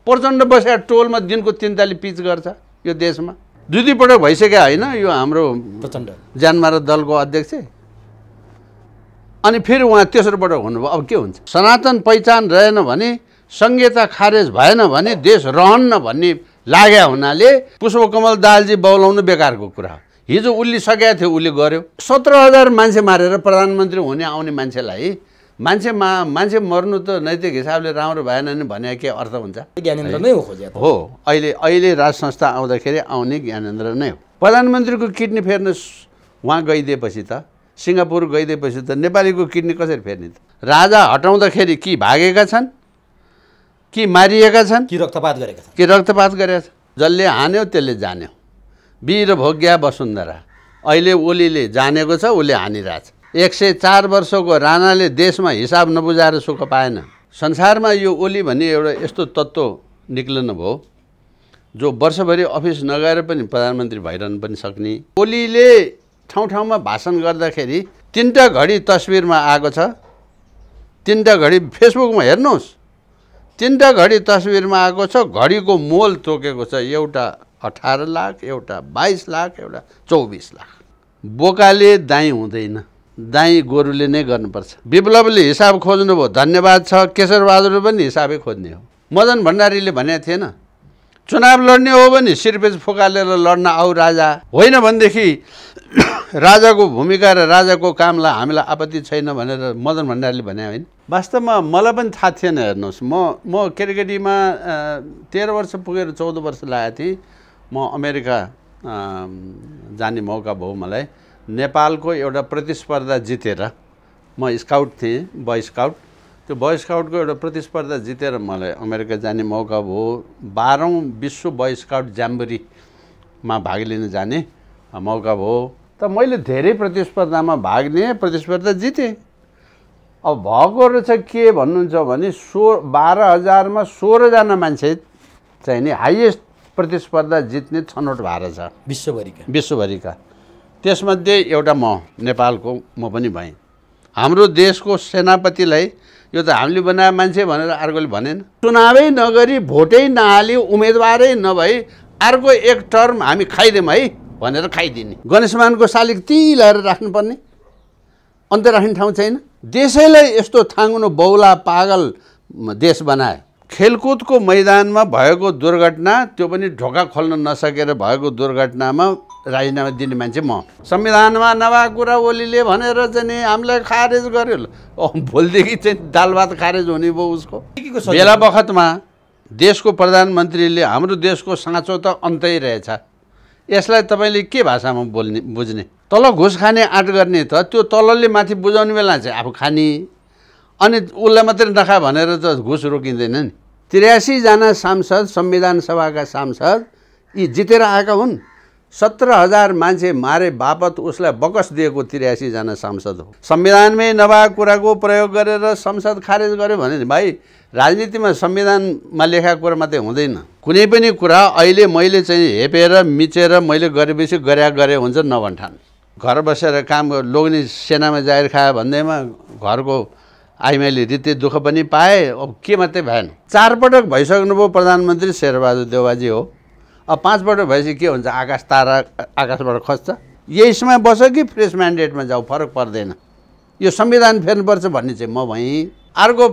प्रचण्ड बसेर टोलमा दिनको 3 ताली पिच गर्छ यो देशमा। दुई पटक भइसक्यो होइन यो हाम्रो प्रचण्ड ज्यानमारा दलको अध्यक्ष। अनि फेरि उहाँ तेस्रो पटक हुनुभयो। अब के हुन्छ? सनातन पहिचान रहेन भने, संहिता खारेज भएन भने देश रहन्न भन्ने लाग्या हुनाले पुष्पकमल दाहालजी बौलाउनु बेकारको कुरा। हिजो उसले सकेको थियो, उसले गर्यो। 17,000 मान्छे मारेर प्रधानमन्त्री हुने आउने मान्छेलाई मान्छे मर्नु त नैतिक हिसाबले राम्रो भएन नि भने के अर्थ हुन्छ? ज्ञानेन्द्र नै हो खोजे हो। अहिले राज संस्था आउँदाखेरि आउने ज्ञानेन्द्र नै हो। प्रधानमन्त्रीको किडनी फेर्न उहाँ गइदिएपछि त, सिङ्गापुर गइदिएपछि त नेपालीको किडनी कसरी फेर्ने त? राजा हटाउँदाखेरि कि भागेका छन्, कि मारिएका छन्, कि रक्तपात गरेका छन्, कि रक्तपात गरेका छन्। जसले हान्यो त्यसले जान्यो। वीर भोग्या वसुन्धरा। अहिले ओलीले जानेको छ, उसले हानिरहेछ। 104 वर्षको राणाले देशमा हिसाब नबुझाएर सुख पाएन। संसारमा यो ओली भन्ने एउटा यस्तो तत्त्व निक्लन भयो जो वर्षभरि अफिस नगएर पनि प्रधानमन्त्री भइरहनु पनि सक्ने। ओलीले ठाउँ ठाउँमा भाषण गर्दाखेरि 3टा घडी तस्बिरमा आएको छ, 3टा घडी फेसबुकमा हेर्नुहोस्, 3टा घडी तस्बिरमा आएको छ। घडीको मोल तोकेको छ, एउटा 18 लाख, एउटा 22 लाख, एउटा 24 लाख। बोकाले दाइँ हुँदैन, दाइँ गोरुले नै गर्नुपर्छ। विप्लवले हिसाब खोज्नुभयो, धन्यवाद छ। केशरबहादुरले पनि हिसाबै खोज्ने हो। मदन भण्डारीले भनेको थिएन चुनाव लड्ने हो भने सिरपेज फुकालेर लड्न आऊ राजा, होइन भनेदेखि राजाको भूमिका र राजाको कामलाई हामीलाई आपत्ति छैन भनेर मदन भण्डारीले भने होइन। वास्तवमा मलाई पनि थाहा थिएन। हेर्नुहोस्, म केटाकेटीमा 13 वर्ष पुगेर 14 वर्ष लागेको थिएँ। म अमेरिका जाने मौका भयो मलाई। नेपालको एउटा प्रतिस्पर्धा जितेर, म स्काउट थिएँ, बोय स्काउट। त्यो बोय स्काउटको एउटा प्रतिस्पर्धा जितेर मलाई अमेरिका जाने मौका भयो। 12औं विश्व बोय स्काउट ज्याम्बोरीमा भाग लिन जाने मौका भयो। त मैले धेरै प्रतिस्पर्धामा भाग लिएँ, प्रतिस्पर्धा जितेँ। अब भएको रहेछ के भन्नुहुन्छ भने 12,000 मा 16 जना मान्छे चाहिँ नि हाइएस्ट प्रतिस्पर्धा जित्ने छनौट भएर छ विश्वभरिका। त्यसमध्ये एउटा म नेपालको म पनि भएँ। हाम्रो देशको सेनापतिलाई यो त हामीले बनाए मान्छे भनेर अर्कोले भनेन। चुनावै नगरी भोटै नहाली उम्मेदवारै नभई अर्को एक टर्म हामी खाइदिउँ है भनेर खाइदिने। गणेशमानको शालिग त्यहीँ ल्याएर राख्नुपर्ने, अन्त राख्ने ठाउँ छैन। देशैलाई यस्तो थाङ्नु बौला पागल देश बनायो। खेलकुदको मैदानमा भएको दुर्घटना, त्यो पनि ढोका खोल्न नसकेर भएको दुर्घटनामा राजीनामा दिने मान्छे म। संविधानमा नभएको कुरा ओलीले भनेर चाहिँ हामीलाई खारेज गर्यो। भोलिदेखि चाहिँ दाल भात खारेज हुने भयो उसको। बेला बखतमा देशको प्रधानमन्त्रीले हाम्रो देशको साँचो त अन्तै रहेछ, यसलाई तपाईँले के भाषामा बुझ्ने? तल घुस खाने आँट गर्ने त त्यो तलले माथि बुझाउने बेला चाहिँ आफू खाने, अनि उसलाई मात्रै नखा भनेर त घुस रोकिँदैन नि। 83 जना सांसद, संविधान सभाका सांसद यी जितेर आएका हुन्। 17,000 मान्छे मारे बापत उसलाई बकस दिएको 83 जना सांसद हो। संविधानमै नभएको कुराको प्रयोग गरेर संसद खारेज गर्यो भने भाइ राजनीतिमा संविधानमा लेखेको कुरा मात्रै हुँदैन। कुनै पनि कुरा अहिले मैले चाहिँ हेपेर मिचेर मैले गरेपछि गरे हुन्छ नभन्ठान। घर बसेर काम लोग्ने सेनामा जाहेर खायो भन्दैमा घरको आइमाईले रित्ते दुःख पनि पाए। अब के मात्रै भएन। 4 पटक भइसक्नुभयो प्रधानमन्त्री शेरबहादुर देउवाजी हो। अब 5 पटक भएपछि के हुन्छ? आकाश तारा आकाशबाट खस्छ। यसमा बस कि फ्रेस म्यान्डेटमा जाऊ, फरक पर्दैन। यो संविधान फेर्नुपर्छ भन्ने चाहिँ म भएँ। अर्को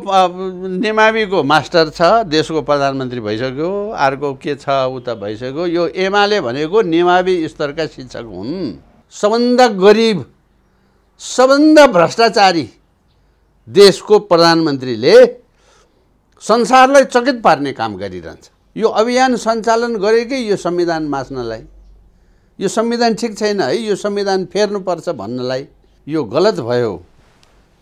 नेमाविको मास्टर छ, देशको प्रधानमन्त्री भइसक्यो। अर्को के छ उता भइसक्यो। यो एमाले भनेको नेमावी स्तरका शिक्षक हुन्। सबभन्दा गरिब, सबभन्दा भ्रष्टाचारी देशको प्रधानमन्त्रीले संसारलाई चकित पार्ने काम गरिरहन्छ। यो अभियान सञ्चालन गरेकै यो संविधान मास्नलाई। यो संविधान ठिक छैन है, यो संविधान फेर्नुपर्छ भन्नलाई। यो गलत भयो।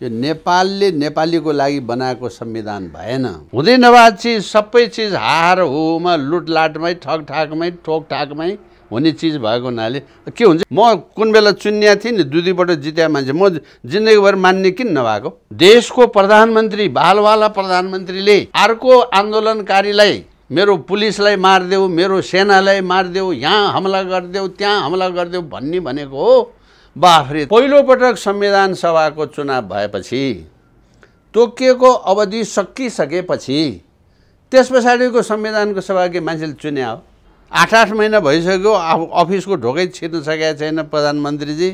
यो नेपालले नेपालीको लागि बनाएको संविधान भएन। हुँदै नभएको चिज, सबै चिज हार होमा लुटलाटमै ठगठाकमै ठोकठाकमै हुने चिज भएको हुनाले के हुन्छ? म कुन बेला चुनिया थिएँ नि, दुईपल्ट जित्या मान्छे म जिन्दगीभर मान्ने किन नभएको? देशको प्रधानमन्त्री, बालवाला प्रधानमन्त्रीले अर्को आन्दोलनकारीलाई मेरो पुलिसलाई मारिदेऊ, मेरो सेनालाई मारिदेऊ, यहाँ हमला गरिदेऊ, त्यहाँ हमला गरिदेऊ भन्ने भनेको हो। बाफरे, पहिलोपटक संविधान सभाको चुनाव भएपछि तोकिएको अवधि सकिसकेपछि त्यस पछाडिको संविधानको सभाकै मान्छेले चुने हो। 8-8 महिना भइसक्यो अफिसको ढोकै छिर्न सकेका छैन प्रधानमन्त्रीजी।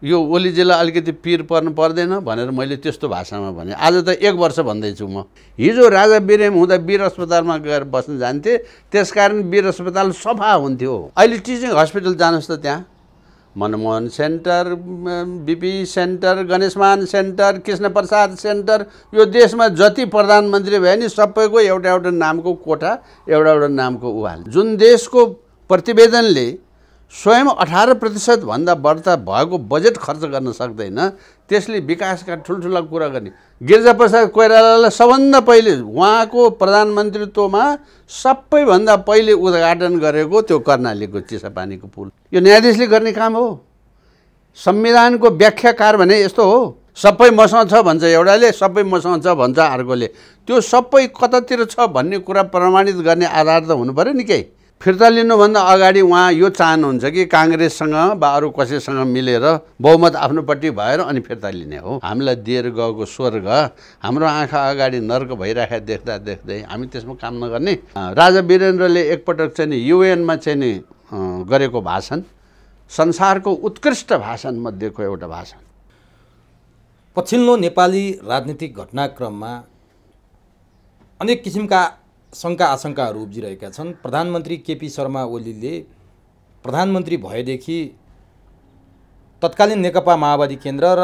यो ओलीजीलाई अलिकति पिर पर्नु पर्दैन भनेर मैले त्यस्तो भाषामा भने। आज त 1 वर्ष भन्दैछु म। हिजो राजा बिरेम हुँदा वीर अस्पतालमा गएर बस्न जान्थे, त्यसकारण वीर अस्पताल सफा हुन्थ्यो। अहिले टिचिङ हस्पिटल जानुहोस् त, त्यहाँ Manmohan centre, BP centre, Ganeshman centre, Krishnaprasad centre, यो देशमा जति प्रधानमन्त्री भए नि सबैको एउटा एउटा नामको कोठा, एउटा एउटा नामको उहाल। जुन देशको प्रतिवेदनले स्वयं 18% भन्दा बढ्ता भएको बजेट खर्च गर्न सक्दैन, त्यसले विकासका ठुल्ठुला कुरा गर्ने। गिरिजाप्रसाद कोइरालालाई सबभन्दा पहिले उहाँको प्रधानमन्त्रीत्वमा सबैभन्दा पहिले उद्घाटन गरेको त्यो कर्णालीको चिसापानीको पुल। यो न्यायाधीशले गर्ने काम हो। संविधानको व्याख्याकार भने यस्तो हो, सबै मसँग छ भन्छ एउटाले, सबै मसँग छ भन्छ अर्कोले। त्यो सबै कतातिर छ भन्ने कुरा प्रमाणित गर्ने आधार त हुनु पर्यो नि केही। फिर्ता लिनुभन्दा अगाडि उहाँ यो चाहनुहुन्छ कि काङ्ग्रेससँग वा अरू कसैसँग मिलेर बहुमत आफ्नोपट्टि भएर अनि फिर्ता लिने हो। हामीलाई दिएर गएको स्वर्ग हाम्रो आँखा अगाडि नर्क भइराखेका देख्दा देख्दै हामी त्यसमा काम नगर्ने। राजा वीरेन्द्रले एकपटक चाहिँ नि युएनमा चाहिँ नि गरेको भाषण संसारको उत्कृष्ट भाषण मध्येको एउटा भाषण। पछिल्लो नेपाली राजनीतिक घटनाक्रममा अनेक किसिमका शङ्का आशंकाहरू उब्जिरहेका छन्। प्रधानमन्त्री केपी शर्मा ओलीले प्रधानमन्त्री भएदेखि तत्कालीन नेकपा माओवादी केन्द्र र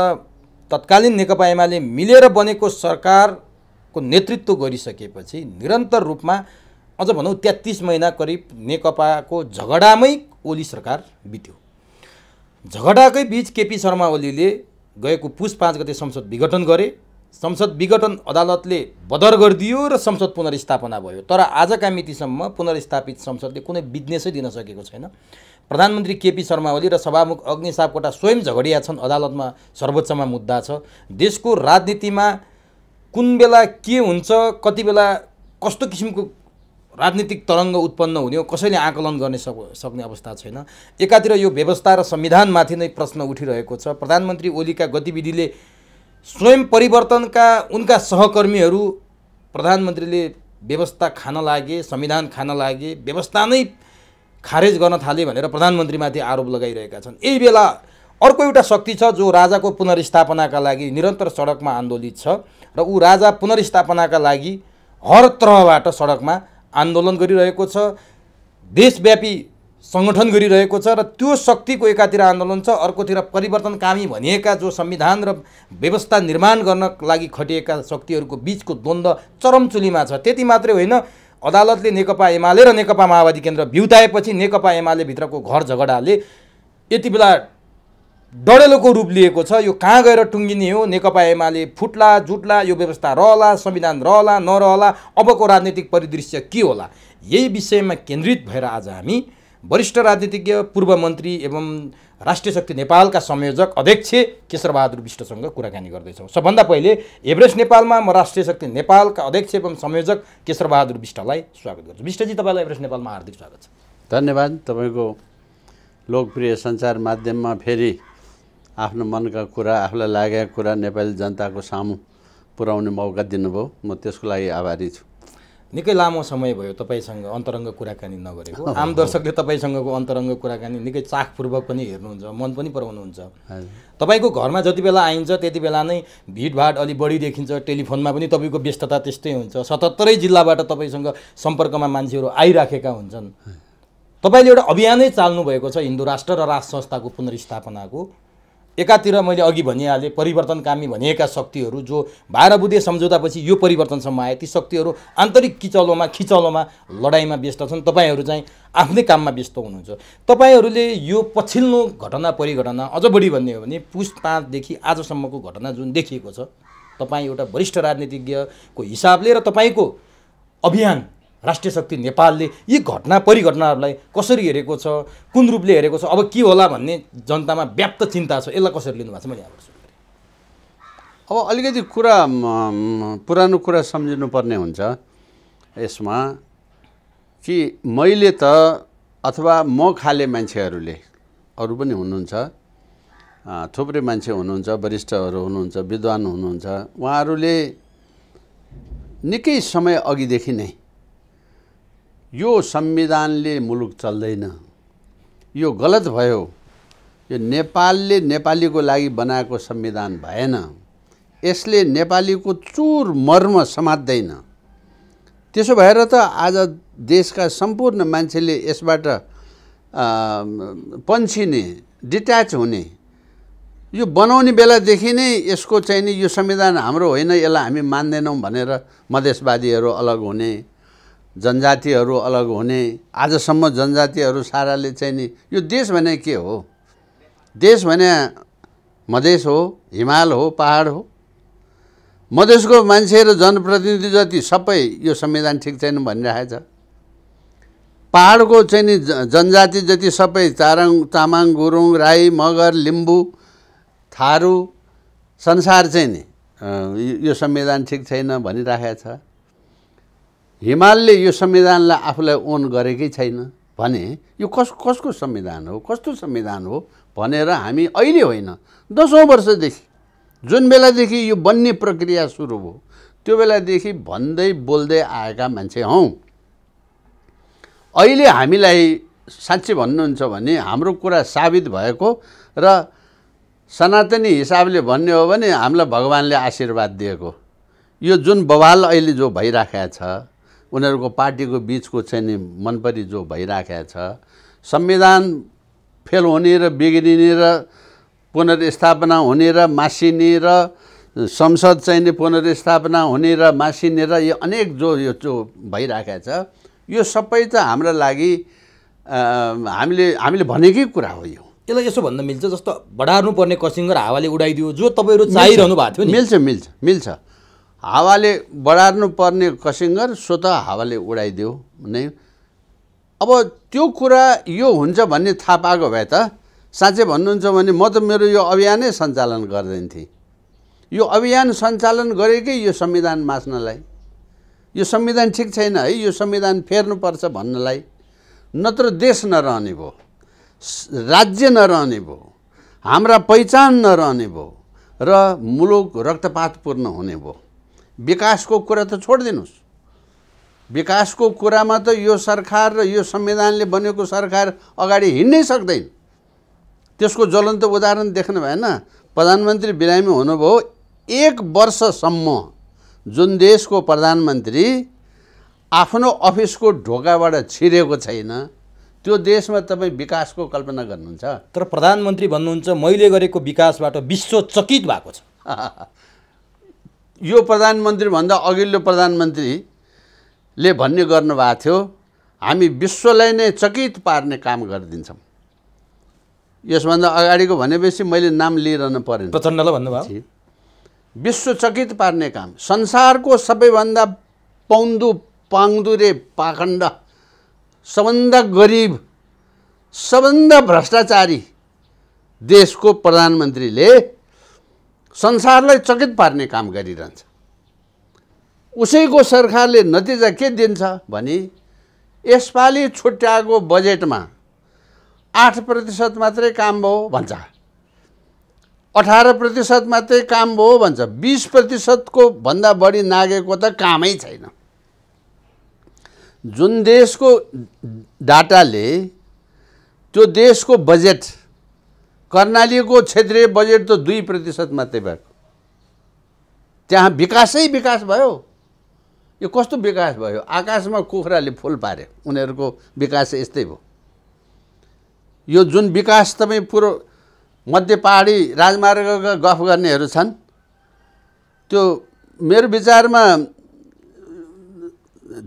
तत्कालीन नेकपा एमाले मिलेर बनेको सरकारको नेतृत्व गरिसकेपछि निरन्तर रूपमा अझ भनौँ 33 महिना करिब नेकपाको झगडामै ओली सरकार बित्यो। झगडाकै बीच केपी शर्मा ओलीले गएको पुस 5 गते संसद विघटन गरे। संसद विघटन अदालतले बदर गरिदियो र संसद पुनर्स्थापना भयो। तर आजका मितिसम्म पुनर्स्थापित संसदले कुनै बिजनेसै दिन सकेको छैन। प्रधानमन्त्री केपी शर्मा ओली र सभामुख अग्नि सापकोटा स्वयं झगडिया छन्। अदालतमा सर्वोच्चमा मुद्दा छ। देशको राजनीतिमा कुन बेला के हुन्छ, कति बेला कस्तो किसिमको राजनीतिक तरङ्ग उत्पन्न हुने हो कसैले आकलन गर्ने सक्ने अवस्था छैन। एकातिर यो व्यवस्था र संविधानमाथि नै प्रश्न उठिरहेको छ। प्रधानमन्त्री ओलीका गतिविधिले स्वयं परिवर्तनका उनका सहकर्मीहरू प्रधानमन्त्रीले व्यवस्था खान लागे, संविधान खान लागे, व्यवस्था नै खारेज गर्न थाले भनेर प्रधानमन्त्रीमाथि आरोप लगाइरहेका छन्। यही बेला अर्को एउटा शक्ति छ जो राजाको पुनर्स्थापनाका लागि निरन्तर सडकमा आन्दोलित छ र ऊ राजा पुनर्स्थापनाका लागि हर तहबाट सडकमा आन्दोलन गरिरहेको छ, देशव्यापी सङ्गठन गरिरहेको छ र त्यो शक्तिको एकातिर आन्दोलन छ, अर्कोतिर परिवर्तनकामी भनिएका जो संविधान र व्यवस्था निर्माण गर्न लागि खटिएका शक्तिहरूको बीचको द्वन्द्व चरमचुलीमा छ। त्यति मात्रै होइन, अदालतले नेकपा एमाले र नेकपा माओवादी केन्द्र बिउताएपछि नेकपा एमाले भित्रको घर झगडाले यति बेला डडेलोको रूप लिएको छ। यो कहाँ गएर टुङ्गिने हो? नेकपा एमाले फुट्ला जुट्ला, यो व्यवस्था रहला, संविधान रहला नरहला, अबको राजनीतिक परिदृश्य के होला? यही विषयमा केन्द्रित भएर आज हामी वरिष्ठ राजनीतिज्ञ, पूर्व मन्त्री एवं राष्ट्रिय शक्ति नेपालका संयोजक अध्यक्ष केशरबहादुर विष्टसँग कुराकानी गर्दैछौँ। सबभन्दा पहिले एभरेस्ट नेपालमा म राष्ट्रिय शक्ति नेपालका अध्यक्ष एवं संयोजक केशरबहादुर विष्टलाई स्वागत गर्छु। विष्टजी, तपाईँलाई एभरेस्ट नेपालमा हार्दिक स्वागत छ। धन्यवाद। तपाईँको लोकप्रिय सञ्चार माध्यममा फेरि आफ्नो मनका कुरा, आफूलाई लागेका कुरा नेपाली जनताको सामु पुर्याउने मौका दिनुभयो, म त्यसको लागि आभारी छु। निकै लामो समय भयो तपाईँसँग अन्तरङ्ग कुराकानी नगरेको। आम दर्शकले तपाईँसँगको अन्तरङ्ग कुराकानी निकै चाखपूर्वक पनि हेर्नुहुन्छ, मन पनि पराउनुहुन्छ। तपाईँको घरमा जति बेला आइन्छ त्यति बेला नै भिडभाड अलि बढी देखिन्छ। टेलिफोनमा पनि तपाईँको व्यस्तता त्यस्तै हुन्छ। 77 जिल्लाबाट तपाईँसँग सम्पर्कमा मान्छेहरू आइराखेका हुन्छन्। तपाईँले एउटा अभियानै चाल्नु भएको छ हिन्दू राष्ट्र र राष्ट्र संस्थाको पुनर्स्थापनाको। एकातिर मैले अघि भनिहालेँ, परिवर्तनकामी भनिएका शक्तिहरू जो 12 बुँदे सम्झौतापछि यो परिवर्तनसम्म आए, ती शक्तिहरू आन्तरिक खिचलोमा लडाइँमा व्यस्त छन्। तपाईँहरू चाहिँ आफ्नै काममा व्यस्त हुनुहुन्छ। तपाईँहरूले यो पछिल्लो घटना परिघटना अझ बढी भन्ने हो भने पुस 5 देखि आजसम्मको घटना जुन देखिएको छ, तपाईँ एउटा वरिष्ठ राजनीतिज्ञको हिसाबले र तपाईँको अभियान राष्ट्रिय शक्ति नेपालले यी घटना परिघटनाहरूलाई कसरी हेरेको छ, कुन रूपले हेरेको छ, अब के होला भन्ने जनतामा व्याप्त चिन्ता छ, यसलाई कसरी लिनुभएको छ? मैले अब अलिकति कुरा पुरानो कुरा सम्झिनुपर्ने हुन्छ यसमा कि मैले त अथवा म खाले मान्छेहरूले, अरू पनि हुनुहुन्छ, थुप्रै मान्छे हुनुहुन्छ, वरिष्ठहरू हुनुहुन्छ, विद्वान हुनुहुन्छ, उहाँहरूले निकै समय अघिदेखि नै यो संविधानले मुलुक चल्दैन, यो गलत भयो, यो नेपालले नेपालीको लागि बनाएको संविधान भएन, यसले नेपालीको चुर मर्म समात्दैन। त्यसो भएर त आज देशका सम्पूर्ण मान्छेले यसबाट पन्छिने, डिट्याच हुने, यो बनाउने बेलादेखि नै यसको चाहिँ नि यो संविधान हाम्रो होइन, यसलाई हामी मान्दैनौँ भनेर मधेसवादीहरू अलग हुने, जनजातिहरू अलग हुने। आजसम्म जनजातिहरू साराले चाहिँ नि यो देश भने के हो? देश भने मधेस हो, हिमाल हो, पहाड हो। मधेसको मान्छे र जनप्रतिनिधि जति सबै यो संविधान ठिक छैन भनिरहेछ। पहाडको चाहिँ नि जनजाति जति सबै तामाङ, गुरुङ, राई, मगर, लिम्बू, थारू संसार चाहिँ नि यो संविधान ठिक छैन भनिरहेको छ। हिमालले यो संविधानलाई आफूलाई ओन गरेकै छैन भने यो कसको संविधान हो, कस्तो संविधान हो भनेर हामी अहिले होइन 10औं वर्षदेखि, जुन बेलादेखि यो बन्ने प्रक्रिया सुरु भयो त्यो बेलादेखि भन्दै बोल्दै आएका मान्छे हौँ। अहिले हामीलाई साँच्चै भन्नुहुन्छ भने हाम्रो कुरा साबित भएको र सनातनी हिसाबले भन्ने हो भने हामीलाई भगवानले आशीर्वाद दिएको यो जुन बवाल अहिले जो भइराखेको छ, उनीहरूको पार्टीको बिचको चाहिँ नि मनपरी जो भइराखेको छ, संविधान फेल हुने र बिग्रिने र पुनर्स्थापना हुने र मासिने र संसद चाहिँ नि पुनर्स्थापना हुने र मासिने र यो अनेक जो भइराखेको छ, यो सबै त हाम्रो लागि हामीले भनेकै कुरा हो। यो यसलाई यसो भन्न मिल्छ जस्तो बढार्नु पर्ने कसिङ्गर हावाले उडाइदियो, जो तपाईँहरू चाहिरहनु भएको थियो नि। मिल्छ। हावाले बढार्नु पर्ने कसिङ्गर स्वतः हावाले उडाइदियो नै। अब त्यो कुरा यो हुन्छ भन्ने थाहा पाएको भए त साँच्चै भन्नुहुन्छ भने म त मेरो यो अभियानै सञ्चालन गर्दैन थिएँ। यो अभियान सञ्चालन गरेकै यो संविधान मास्नलाई, यो संविधान ठिक छैन है, यो संविधान फेर्नुपर्छ भन्नलाई। नत्र देश नरहने भयो, राज्य नरहने भयो, हाम्रा पहिचान नरहने भयो र मुलुक रक्तपातपूर्ण हुने भयो। विकासको कुरा त छोडिदिनुहोस्, विकासको कुरामा त यो सरकार र यो संविधानले बनेको सरकार अगाडि हिँड्नै सक्दैन। त्यसको ज्वलन्त उदाहरण देख्नु भएन? प्रधानमन्त्री बिरामी हुनुभयो, 1 वर्षसम्म जुन देशको प्रधानमन्त्री आफ्नो अफिसको ढोकाबाट छिरेको छैन, त्यो देशमा तपाईँ विकासको कल्पना गर्नुहुन्छ? तर प्रधानमन्त्री भन्नुहुन्छ मैले गरेको विकासबाट विश्व चकित भएको छ। यो प्रधानमन्त्री भन्दा अघिल्लो प्रधानमन्त्रीले भन्ने गर्नुभएको थियो, हामी विश्वलाई नै चकित पार्ने काम गरिदिन्छौँ। यसभन्दा अगाडिको भनेपछि मैले नाम लिइरहनु परेन, प्रचण्डलाई भन्नुभयो। विश्व चकित पार्ने काम, संसारको सबैभन्दा पाङ्दुरे पाखण्ड, सबभन्दा गरिब, सबभन्दा भ्रष्टाचारी देशको प्रधानमन्त्रीले संसारलाई चकित पार्ने काम गरिरहन्छ। उसैको सरकारले नतिजा के दिन्छ भने यसपालि छुट्याएको बजेटमा 8% मात्रै काम भयो भन्छ, 18% मात्रै काम भयो भन्छ, 20% को भन्दा बढी नागेको त कामै छैन। जुन देशको डाटाले त्यो देशको बजेट, कर्णालीको क्षेत्रीय बजेट त 2% मात्रै भएको, त्यहाँ विकासै विकास भयो। यो कस्तो विकास भयो? आकाशमा कुखुराले फुल पार्यो, उनीहरूको विकास यस्तै भयो। यो जुन विकास तपाईँ पुरो मध्य पहाडी राजमार्गका गफ गर्नेहरू छन्, त्यो मेरो विचारमा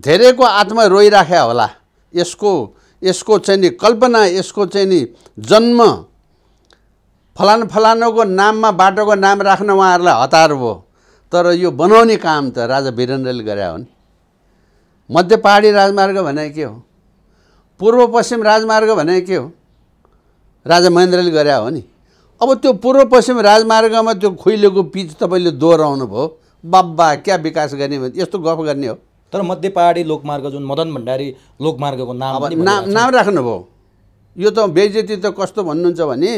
धेरैको आत्मा रोइराख्या होला। यसको चाहिँ नि कल्पना, यसको चाहिँ नि जन्म, फलानुको नाममा बाटोको नाम राख्न उहाँहरूलाई हतार भयो, तर यो बनाउने काम त राजा वीरेन्द्रले गरे हो नि। मध्य पहाडी राजमार्ग भने के हो? पूर्व पश्चिम राजमार्ग भने के हो? राजा महेन्द्रले गरे हो नि। अब त्यो पूर्व पश्चिम राजमार्गमा त्यो खुइलेको पिच तपाईँले दोहोऱ्याउनु भयो, बाब्बा क्या विकास गर्ने, यस्तो गफ गर्ने हो? तर मध्य पहाडी लोकमार्ग जुन मदन भण्डारी लोकमार्गको नाम राख्नुभयो। यो त बेइज्जती त कस्तो भन्नुहुन्छ भने,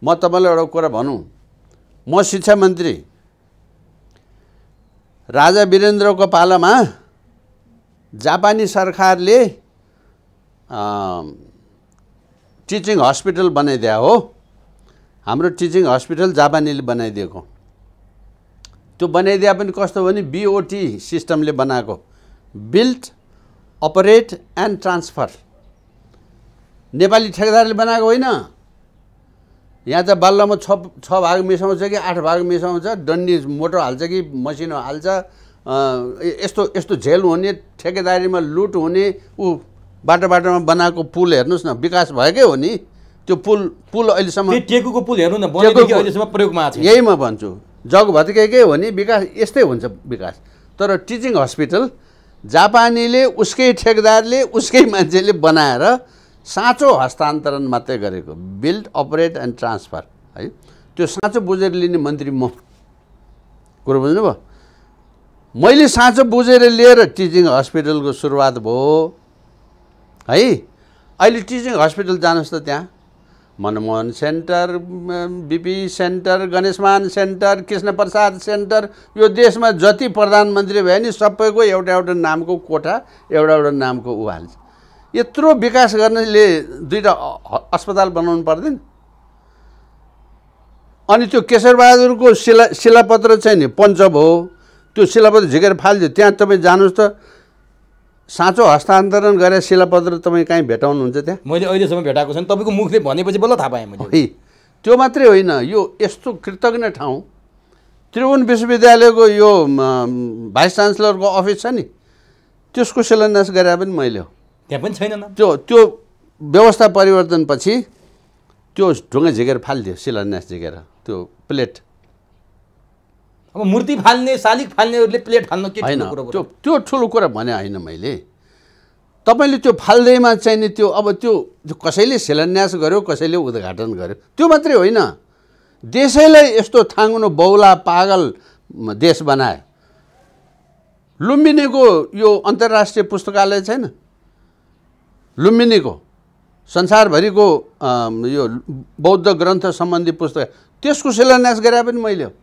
म तपाईँलाई एउटा कुरा भनौँ, म शिक्षा मन्त्री, राजा वीरेन्द्रको पालामा जापानी सरकारले टिचिङ हस्पिटल बनाइदिया हो। हाम्रो टिचिङ हस्पिटल जापानीले बनाइदिएको। त्यो बनाइदिया पनि कस्तो भने बीओटी सिस्टमले बनाएको, built operate and transfer. Nepali ठेकेदारले बनाएको होइन। यहाँ त बल्लमा 6 भाग मिसाउँछ कि 8 भाग मिसाउँछ, डन्डी मोटो हाल्छ कि मसिनो हाल्छ, यस्तो झेल हुने, ठेकेदारीमा लुट हुने। बाटोमा बनाएको पुल हेर्नुहोस् न, विकास भएकै हो नि त्यो पुल अहिलेसम्म। टेकुको पुल हेर्नु न, बनेदेखि अहिलेसम्म प्रयोगमा आएको छ। यही म भन्छु, जग भत्केकै हो नि विकास, यस्तै हुन्छ विकास। तर टिचिङ हस्पिटल जापानीले, उसकै ठेकेदारले, उसकै मान्छेले बनाएर साँचो हस्तान्तरण मात्रै गरेको, बिल्ड अपरेट एन्ड ट्रान्सफर है। त्यो साँचो बुझेर लिने मन्त्री म, कुरो बुझ्नुभयो। मैले साँचो बुझेर लिएर टिचिङ हस्पिटलको सुरुवात भयो है। अहिले टिचिङ हस्पिटल जानुहोस् त, त्यहाँ Manmohan centre, BP centre, Ganeshman centre, Krishnaprasad centre, यो देशमा जति प्रधानमन्त्री भए नि सबैको एउटा नामको कोठा, एउटा नामको ऊ हाल्छ। यत्रो विकास गर्नेले 2टा अस्पताल बनाउनु पर्दैन? अनि त्यो केशरबहादुरको शिलापत्र चाहिँ नि पञ्चब हो, त्यो शिलापत्र झिकेर फालिदियो। त्यहाँ तपाईँ जानुहोस् त, साँचो हस्तान्तरण गरेर शिलापत्र तपाईँ कहीँ भेटाउनुहुन्छ त्यहाँ? मैले अहिलेसम्म भेटाएको छैन, तपाईँको मुखले भनेपछि बल्ल थाहा पाएँ मैले। त्यो मात्रै होइन, यो यस्तो कृतज्ञ ठाउँ, त्रिभुवन विश्वविद्यालयको यो भाइस चान्सलरको अफिस छ नि, त्यसको शिलान्यास गरे पनि मैले हो। त्यहाँ पनि छैन। त्यो व्यवस्था परिवर्तनपछि त्यो ढुङ्गा झिकेर फालिदियो, शिलान्यास झिकेर त्यो प्लेट। अब मूर्ति फाल्ने, शालिग फाल्नेहरूले प्लेट फाल्नु के होइन, ठुलो कुरा? त्यो ठुलो कुरा भने होइन मैले। तपाईँले त्यो फाल्दैमा चाहिँ नि त्यो अब त्यो कसैले शिलान्यास गर्यो, कसैले उद्घाटन गर्यो, त्यो मात्रै होइन। देशैलाई यस्तो थाङ्नु बौला पागल देश बनायो। लुम्बिनीको यो अन्तर्राष्ट्रिय पुस्तकालय छैन, लुम्बिनीको संसारभरिको यो बौद्ध ग्रन्थ सम्बन्धी पुस्तक, त्यसको शिलान्यास गरे पनि मैले हो।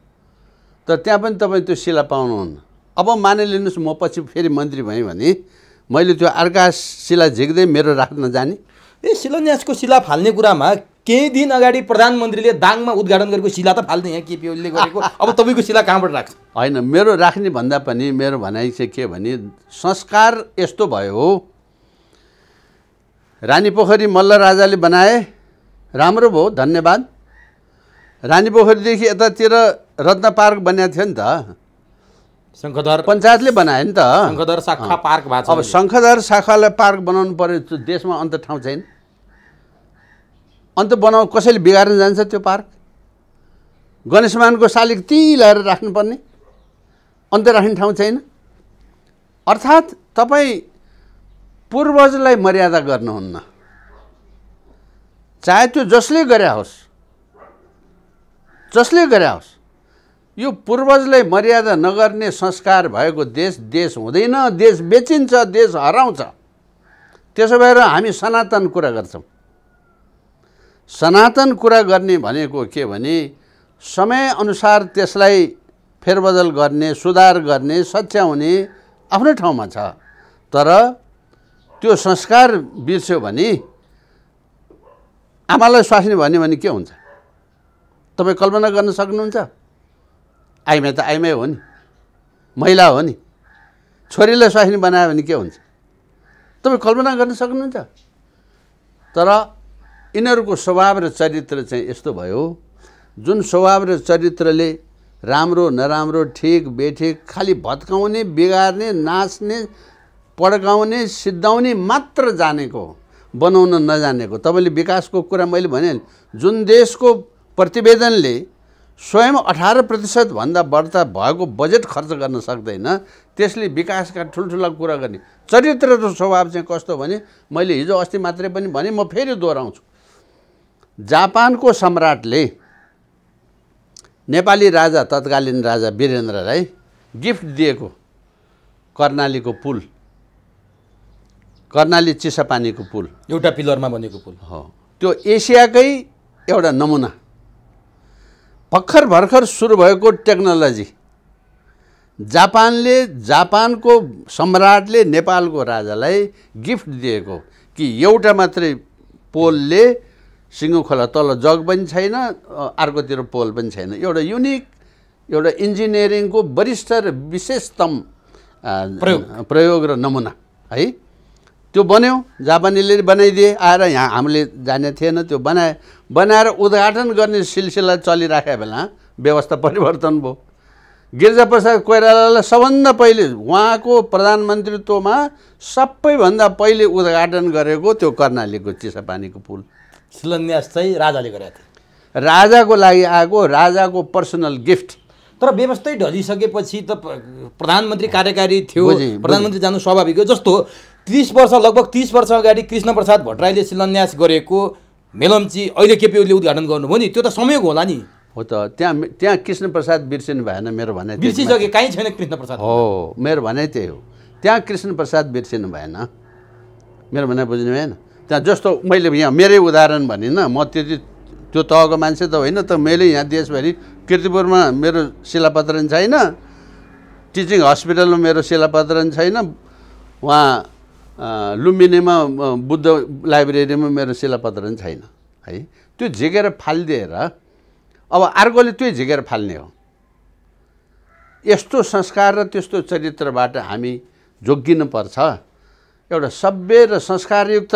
तर त्यहाँ पनि तपाईँ त्यो शिला पाउनुहुन्न। अब मानिलिनुहोस् म पछि फेरि मन्त्री भएँ भने मैले त्यो अर्का शिला झिक्दै मेरो राख्न जाने? शिलान्यासको शिला फाल्ने कुरामा केही दिन अगाडि प्रधानमन्त्रीले दाङमा उद्घाटन गरेको शिला त फाल्ने यहाँ केपी ओलीले गरेको, अब तपाईँको शिला कहाँबाट राख्छ? होइन, मेरो राख्ने भन्दा पनि मेरो भनाइ चाहिँ के भने, संस्कार यस्तो भयो। रानीपोखरी मल्ल राजाले बनाए, राम्रो भयो, धन्यवाद। रानीपोखरीदेखि यतातिर रत्न पार्क बनिएको थियो नि त, शङ्खधर पञ्चायतले बनायो नि त। शङ्खधर शाखा पार्क भएको छ। अब शङ्खधर शाखालाई पार्क बनाउनु पर्यो, त्यो देशमा अन्त ठाउँ छैन। अन्त बनाउ, कसैले बिगार्न जान्छ त्यो पार्क? गणेशमानको शालिग त्यहीँ ल्याएर राख्नुपर्ने, अन्त राख्ने ठाउँ छैन। अर्थात् तपाईँ पूर्वजलाई मर्यादा गर्नुहुन्न, चाहे त्यो जसले गरे होस्, जसले गरे होस्। यो पूर्वजलाई मर्यादा नगर्ने संस्कार भएको देश हुँदैन। देश बेचिन्छ, देश हराउँछ। त्यसो भएर हामी सनातन कुरा गर्छौँ। सनातन कुरा गर्ने भनेको के भने, समयअनुसार त्यसलाई फेरबदल गर्ने, सुधार गर्ने, सच्याउने आफ्नो ठाउँमा छ। तर त्यो संस्कार बिर्स्यो भने, आमालाई स्वास्नी भन्यो भने के हुन्छ? तपाईँ कल्पना गर्न सक्नुहुन्छ? आइमाई त आइमाई हो नि, महिला हो नि। छोरीलाई स्वास्नी बनायो भने के हुन्छ? तपाईँ कल्पना गर्न सक्नुहुन्छ? तर यिनीहरूको स्वभाव र चरित्र चाहिँ यस्तो भयो, जुन स्वभाव र चरित्रले राम्रो नराम्रो, ठिक बेठिक, खालि भत्काउने, बिगार्ने, नाच्ने, पड्काउने, सिद्धाउने मात्र जानेको, बनाउन नजानेको। तपाईँले विकासको कुरा मैले भने, जुन देशको प्रतिवेदनले स्वयं 18% भन्दा बढ्ता भएको बजेट खर्च गर्न सक्दैन, त्यसले विकासका ठुल्ठुला कुरा गर्ने चरित्र र स्वभाव चाहिँ कस्तो भने, मैले हिजो अस्ति मात्रै पनि भने, म फेरि दोहोऱ्याउँछु। जापानको सम्राटले नेपाली राजा, तत्कालीन राजा वीरेन्द्रलाई गिफ्ट दिएको कर्णालीको पुल, कर्णाली चिसापानीको पुल, एउटा पिलरमा बनेको पुल हो। त्यो एसियाकै एउटा नमुना, भर्खर सुरु भएको टेक्नोलोजी, जापानको सम्राटले नेपालको राजालाई गिफ्ट दिएको कि एउटा मात्रै पोलले सिङ्गो खोला तल जग पनि छैन, अर्कोतिर पोल पनि छैन। एउटा युनिक, एउटा इन्जिनियरिङको वरिष्ठ र विशेषतम प्रयोग र नमुना है, त्यो बन्यो। जापानीले बनाइदिए, आएर यहाँ हामीले जाने थिएन, त्यो बनाएर उद्घाटन गर्ने सिलसिला चलिराखेको बेला व्यवस्था परिवर्तन भयो। गिरिजाप्रसाद कोइरालालाई सबभन्दा पहिले उहाँको प्रधानमन्त्रीत्वमा सबैभन्दा पहिले उद्घाटन गरेको त्यो कर्णालीको चिसापानीको पुल शिलान्यास चाहिँ राजाले गरेका थिए, राजाको लागि आएको, राजाको पर्सनल गिफ्ट। तर व्यवस्थै ढलिसकेपछि त प्रधानमन्त्री कार्यकारी थियो, प्रधानमन्त्री जानु स्वाभाविक हो। जस्तो 30 वर्ष, लगभग 30 वर्ष अगाडि कृष्णप्रसाद भट्टराईले शिलान्यास गरेको मेलम्ची अहिले केपी ओलीले उद्घाटन गर्नुभयो नि, त्यो त संयोग होला नि। हो त, त्यहाँ कृष्णप्रसाद बिर्सिनु भएन, मेरो भनाइ बिर्सिसके, कहीँ छैन कृष्णप्रसाद। हो, मेरो भनाइ त्यही हो, त्यहाँ कृष्णप्रसाद बिर्सिनु भएन, मेरो भनाइ बुझ्नु भएन। त्यहाँ जस्तो मैले यहाँ मेरै उदाहरण भनिनँ, म त्यति त्यो तहको मान्छे त होइन, त मैले यहाँ देशभरि किर्तिपुरमा मेरो शिलापत्र छैन, टिचिङ हस्पिटलमा मेरो शिलापत्र छैन, वहाँ लुम्बिनीमा बुद्ध लाइब्रेरीमा मेरो शिलापत्र छैन है। त्यो झिकेर फालिदिएर अब अर्कोले त्यो झिकेर फाल्ने हो। यस्तो संस्कार र त्यस्तो चरित्रबाट हामी जोगिनुपर्छ, एउटा सभ्य र संस्कारयुक्त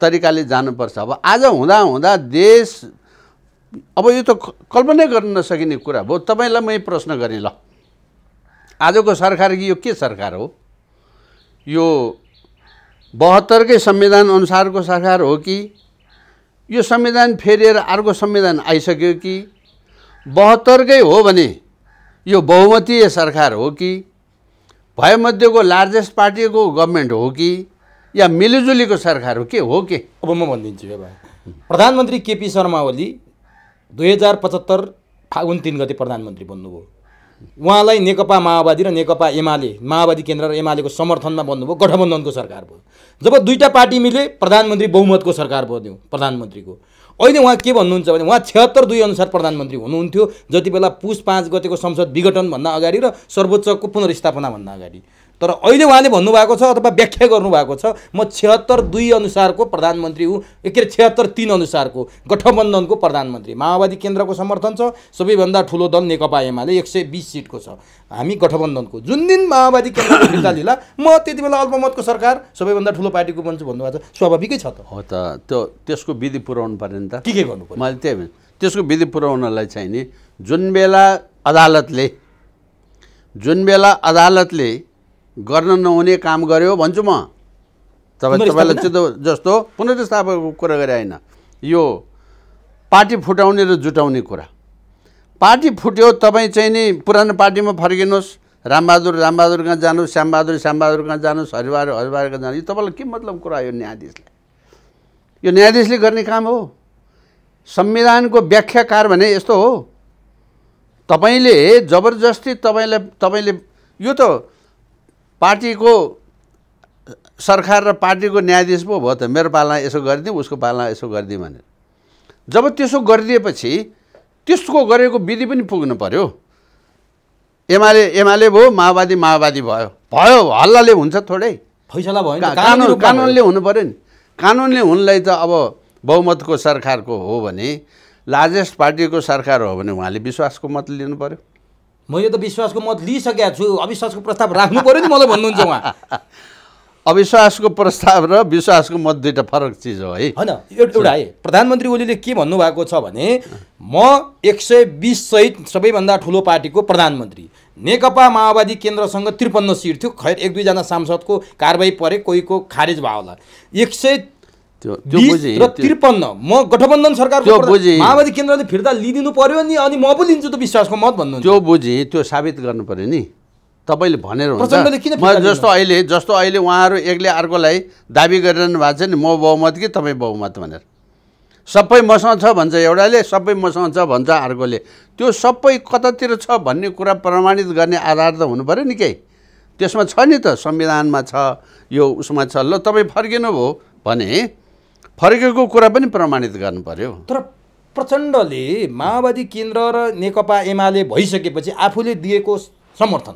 तरिकाले जानुपर्छ। अब आज हुँदा देश, अब यो त कल्पनै गर्न नसकिने कुरा भयो। तपाईँलाई मै प्रश्न गरेँ, ल आजको सरकार कि यो के सरकार हो? यो 72कै संविधान अनुसारको सरकार हो कि यो संविधान फेरिएर अर्को संविधान आइसक्यो कि 72कै हो भने यो बहुमतीय सरकार हो कि भएमध्येको लार्जेस्ट पार्टीको गभर्मेन्ट हो कि या मिलिजुलीको सरकार हो के? अब म भनिदिन्छु। अब प्रधानमन्त्री केपी शर्मा ओली 2075 फागुन 3 गते प्रधानमन्त्री बन्नुभयो। उहाँलाई नेकपा माओवादी र नेकपा एमाले, माओवादी केन्द्र र एमालेको समर्थनमा बन्नुभयो, गठबन्धनको सरकार भयो। जब दुईटा पार्टी मिले प्रधानमन्त्री बहुमतको सरकार बन्यो प्रधानमन्त्रीको। अहिले उहाँ के भन्नुहुन्छ भने उहाँ 76-2 अनुसार प्रधानमन्त्री हुनुहुन्थ्यो, जति बेला पुस 5 गतेको संसद विघटनभन्दा अगाडि र सर्वोच्चको पुनर्स्थापनाभन्दा अगाडि। तर अहिले उहाँले भन्नुभएको छ अथवा व्याख्या गर्नुभएको छ, म 76-2 अनुसारको प्रधानमन्त्री हुँ, 76-3 अनुसारको गठबन्धनको प्रधानमन्त्री। माओवादी केन्द्रको समर्थन छ, सबैभन्दा ठुलो दल नेकपा एमाले 120 सिटको छ, हामी गठबन्धनको। जुन दिन माओवादी केन्द्रको फिर्ता लिला म त्यति बेला अल्पमतको सरकार सबैभन्दा ठुलो पार्टीको बन्छु भन्नुभएको छ। स्वाभाविकै छ त। हो त, त्यो त्यसको विधि पुर्याउनु पर्यो नि त। के गर्नु पर्यो? मैले त्यही भने त्यसको विधि पुर्याउनलाई चाहिँ नि जुन बेला अदालतले गर्न नहुने काम गर्यो भन्छु म। तपाईँलाई जस्तो पुनर्स्थापनाको कुरा गरे होइन, यो पार्टी फुटाउने र जुटाउने कुरा। पार्टी फुट्यो, तपाईँ चाहिँ नि पुरानो पार्टीमा फर्किनुहोस्, रामबहादुर कहाँ जानुहोस्, श्यामबहादुर कहाँ जानुहोस्, हरिबहादुर कहाँ जानुहोस्, यो तपाईँलाई के मतलब कुरा? यो न्यायाधीशले गर्ने काम हो। संविधानको व्याख्याकार भने यस्तो हो, तपाईँले जबरजस्ती तपाईँले यो त पार्टीको सरकार र पार्टीको न्यायाधीश पो भयो त, मेरो पालना यसो गरिदिउँ, उसको पालना यसो गरिदिउँ भनेर। जब त्यसो गरिदिएपछि त्यसको गरेको विधि पनि पुग्नु पर्यो। एमाले भयो, माओवादी भयो, हल्लाले हुन्छ थोरै, फैसला भयो, कानुनले हुनु पर्यो नि। कानुनले हुनलाई त अब बहुमतको सरकारको हो भने, लार्जेस्ट पार्टीको सरकार हो भने उहाँले विश्वासको मत लिनु पर्यो। म यो त विश्वासको मत लिइसकेको छु, अविश्वासको प्रस्ताव राख्नु पर्यो नि, मलाई भन्नुहुन्छ उहाँ। अविश्वासको प्रस्ताव र विश्वासको मत दुईटा फरक चिज हो है। होइन, एउटा है, प्रधानमन्त्री ओलीले के भन्नुभएको छ भने म 120 सहित सबैभन्दा ठुलो पार्टीको प्रधानमन्त्री। नेकपा माओवादी केन्द्रसँग 53 सिट थियो, खैर 1-2 जना सांसदको कारबाही परे, कोहीको खारेज भयो होला। 120 र 53 म गठबन्धन सरकारको माओवादी केन्द्रले फिर्ता लिदिनु पर्यो नि, अनि म पो लिन्छु त विश्वासको मत भन्नुहुन्छ। त्यो बुझी, त्यो साबित गर्नु पर्यो नि। तपाईँले भनेर हुन्छ जस्तो अहिले उहाँहरू एकले अर्कोलाई दाबी गरिरहनु भएको छ नि, म बहुमत कि तपाईँ बहुमत भनेर। सबै मसँग छ भन्छ एउटाले, सबै मसँग छ भन्छ अर्कोले। त्यो सबै कतातिर छ भन्ने कुरा प्रमाणित गर्ने आधार त हुनु पर्यो नि केही। त्यसमा छ नि त, संविधानमा छ, यो उसमा छ। ल तपाईँ फर्किनु भयो भने फर्केको कुरा पनि प्रमाणित गर्नु पर्यो। तर प्रचण्डले माओवादी केन्द्र र नेकपा एमाले भइसकेपछि आफूले दिएको समर्थन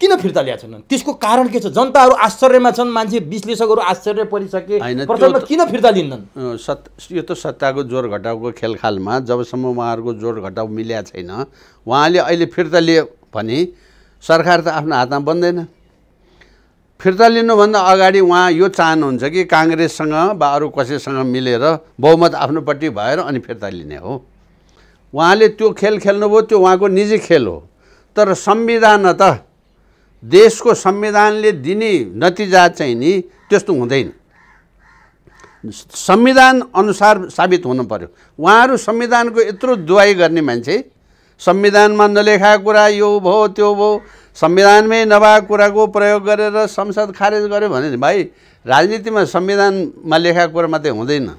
किन फिर्ता ल्याएको छैनन्? त्यसको कारण के छ? जनताहरू आश्चर्यमा छन्, मान्छे विश्लेषकहरू आश्चर्य परिसके, प्रचण्ड किन फिर्ता लिन्नन्? यो त सत्ताको जोर घटाउको खेलखालमा जबसम्म उहाँहरूको जोर घटाउ मिलेको छैन, उहाँले अहिले फिर्ता लियो भने सरकार त आफ्नो हातमा बन्दैन। फिर्ता लिनुभन्दा अगाडि उहाँ यो चाहनुहुन्छ कि काङ्ग्रेससँग वा अरू कसैसँग मिलेर बहुमत आफ्नोपट्टि भएर अनि फिर्ता लिने हो। उहाँले त्यो खेल खेल्नुभयो, त्यो उहाँको निजी खेल हो। तर संविधान त देशको संविधानले दिने नतिजा चाहिँ नि त्यस्तो हुँदैन। संविधान अनुसार साबित हुनु पर्यो। उहाँहरू संविधानको यत्रो दुहाई गर्ने मान्छे, संविधानमा नलेखाएको कुरा यो भयो त्यो भयो, संविधानमै नभएको कुराको प्रयोग गरेर संसद खारेज गर्यो भने भाइ राजनीतिमा संविधानमा लेखाएको कुरा मात्रै हुँदैन।